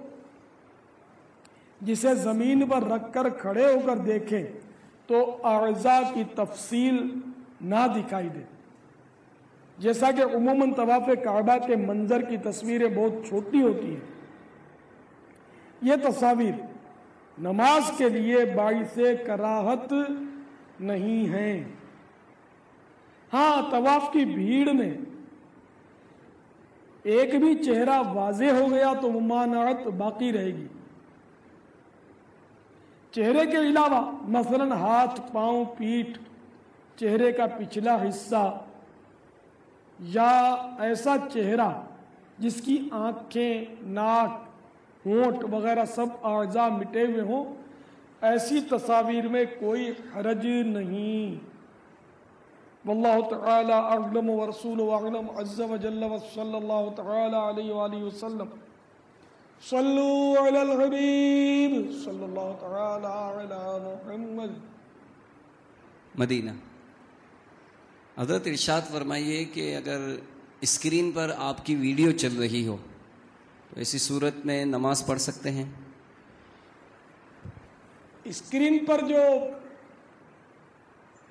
جسے زمین پر رکھ کر کھڑے ہو کر دیکھیں تو اعضاء کی تفصیل نہ دکھائی دے، جیسا کہ عموماً طواف کعبہ کے منظر کی تصویریں بہت چھوٹی ہوتی ہیں۔ یہ تصاویر نماز کے لیے باعث کراہت نہیں ہیں۔ ہاں، طواف کی بھیڑ میں ایک بھی چہرہ واضح ہو گیا تو ممانعت باقی رہے گی۔ چہرے کے علاوہ مثلاً ہاتھ، پاؤں، پیٹھ، چہرے کا پچھلا حصہ یا ایسا چہرہ جس کی آنکھیں، ناک، ہونٹ وغیرہ سب اعضاء مٹے ہوئے ہوں، ایسی تصاویر میں کوئی حرج نہیں۔ واللہ تعالی اعلم ورسولہ اعلم عز وجل وصلی اللہ تعالی علیہ وآلہ وسلم صلو علی الحبیب صلی اللہ تعالی علی محمد۔ مدینہ۔ حضرت ارشاد فرمائیے کہ اگر اسکرین پر آپ کی ویڈیو چل رہی ہو تو ایسی صورت میں نماز پڑھ سکتے ہیں؟ اسکرین پر جو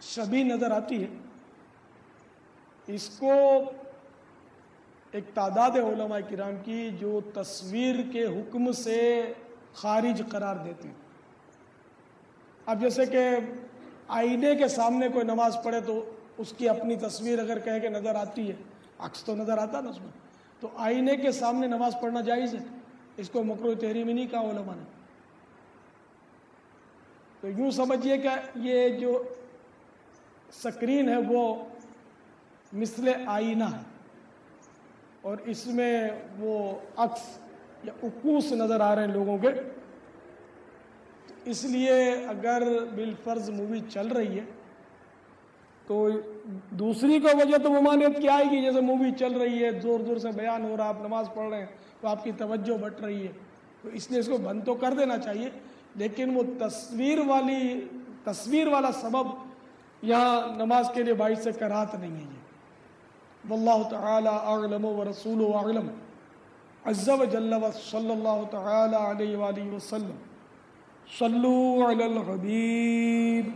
شبیہ نظر آتی ہے اس کو ایک تعداد علماء کرام کی جو تصویر کے حکم سے خارج قرار دیتے ہیں۔ اب جیسے کہ آئینے کے سامنے کوئی نماز پڑھے تو اس کی اپنی تصویر اگر کہے کہ نظر آتی ہے، عکس تو نظر آتا نا اس میں، تو آئینے کے سامنے نماز پڑھنا جائز ہے، اس کو مکروہ تحریمی نہیں کہا علماء نے۔ تو یوں سمجھیے کہ یہ جو سکرین ہے وہ مثل آئینہ ہے اور اس میں وہ عکس یا عکوس نظر آ رہے ہیں لوگوں کے، اس لیے اگر بالفرض مووی چل رہی ہے تو دوسری کو وجہ تو ممانعت کی آئے گی، جیسے مووی چل رہی ہے، زور زور سے بیان ہو رہا ہے، آپ نماز پڑھ رہے ہیں تو آپ کی توجہ بٹ رہی ہے، تو اس لیے اس کو بند تو کر دینا چاہیے، لیکن وہ تصویر والا سبب یہاں نماز کے لیے باعث سے کراہت نہیں ہے یہ۔ واللہ تعالی اعلم ورسولہ اعلم عز وجل وصلی اللہ تعالی علیہ وآلہ وسلم۔ صلو علی الحبیب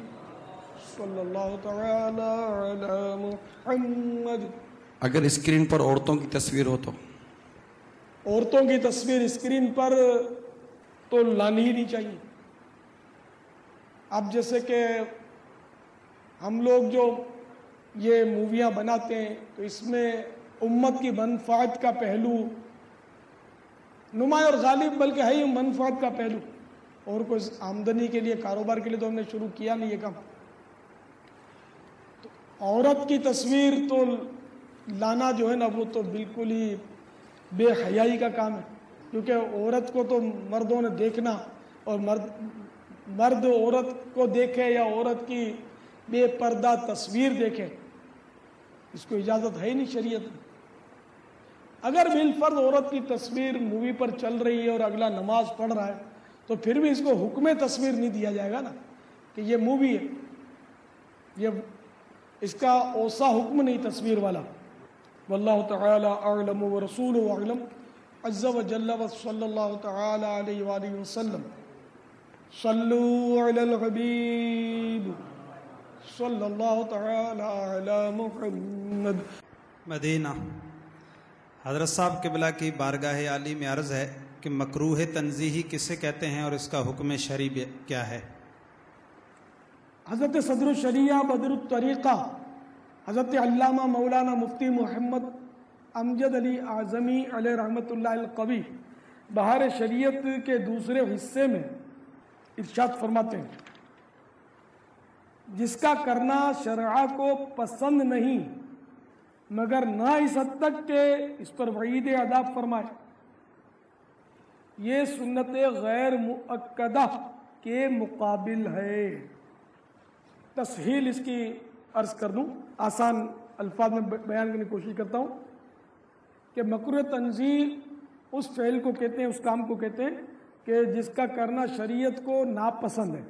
صلی اللہ تعالی علی محمد۔ اگر اسکرین پر عورتوں کی تصویر ہو تو عورتوں کی تصویر اسکرین پر تو لانی ہی نہیں چاہیے۔ اب جیسے کہ ہم لوگ جو یہ موویاں بناتے ہیں تو اس میں امت کی منفعت کا پہلو نمایاں اور غالب بلکہ ہے ہی منفعت کا پہلو، اور کوئی آمدنی کے لیے کاروبار کے لیے تو ہم نے شروع کیا نہیں یہ کام۔ تو عورت کی تصویر تو لانا جو ہے نا وہ تو بالکل ہی بے حیائی کا کام ہے، کیونکہ عورت کو تو مردوں نے دیکھنا، اور مرد عورت کو دیکھے یا عورت کی بے پردہ تصویر دیکھے، اس کو اجازت ہے ہی نہیں شریعت میں۔ اگر بالفرض عورت کی تصویر مووی پر چل رہی ہے اور اگلا نماز پڑھ رہا ہے تو پھر بھی اس کو حکم تصویر نہیں دیا جائے گا نا کہ یہ مووی ہے، یہ اس کا اوسا حکم نہیں تصویر والا۔ واللہ تعالی اعلم ورسولہ اعلم عز وجل وصلی اللہ تعالی علیہ وآلہ وسلم۔ صلو علی الحبیب صلی اللہ تعالی علی محمد۔ مدینہ۔ حضرت صاحب قبلہ کی بارگاہ عالی میں عرض ہے کہ مکروہ تنزیہی کسے کہتے ہیں اور اس کا حکم شرعی کیا ہے؟ حضرت صدر الشریعہ بدر الطریقہ حضرت علامہ مولانا مفتی محمد امجد علی اعظمی علیہ رحمۃ اللہ القوی بہار شریعت کے دوسرے حصے میں ارشاد فرماتے ہیں، جس کا کرنا شرع کو پسند نہیں مگر نہ اس حد تک کہ اس پر وعید عذاب فرمائے، یہ سنت غیر مؤکدہ کے مقابل ہے۔ تسہیل اس کی عرض کر دوں، آسان الفاظ میں بیان کرنے کی کوشش کرتا ہوں کہ مکروہ تنزیہ اس فعل کو کہتے ہیں، اس کام کو کہتے ہیں کہ جس کا کرنا شریعت کو ناپسند ہے،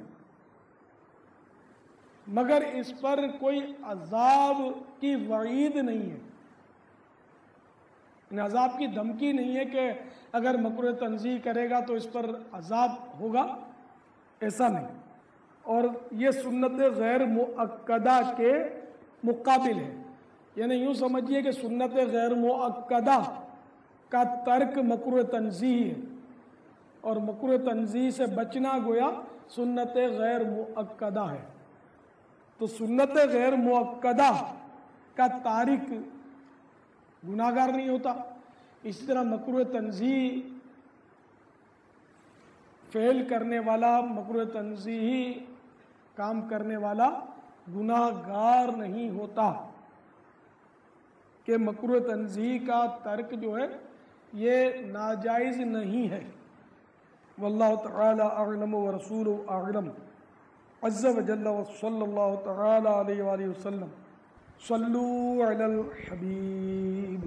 مگر اس پر کوئی عذاب کی وعید نہیں ہے، یعنی عذاب کی دھمکی نہیں ہے کہ اگر مکروہ تنزیہ کرے گا تو اس پر عذاب ہوگا، ایسا نہیں۔ اور یہ سنت غیر مؤکدہ کے مقابل ہے، یعنی یوں سمجھیے کہ سنت غیر مؤکدہ کا ترک مکروہ تنزیہ ہے، اور مکروہ تنزیہ سے بچنا گویا سنت غیر مؤکدہ ہے۔ تو سنت غیر مؤکدہ کا تارک گناہگار نہیں ہوتا، اسی طرح مکروہ تنزیہ فعل کرنے والا، مکروہ تنزیہی کام کرنے والا گناہگار نہیں ہوتا، کہ مکروہ تنزیہ کا ترک جو ہے یہ ناجائز نہیں ہے۔ واللہ تعالی اعلم ورسولہ اعلم عز وجل وصلی اللہ تعالی علیہ وآلہ وسلم۔ صلو علی الحبیب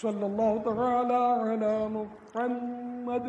صلی اللہ تعالی علی محمد۔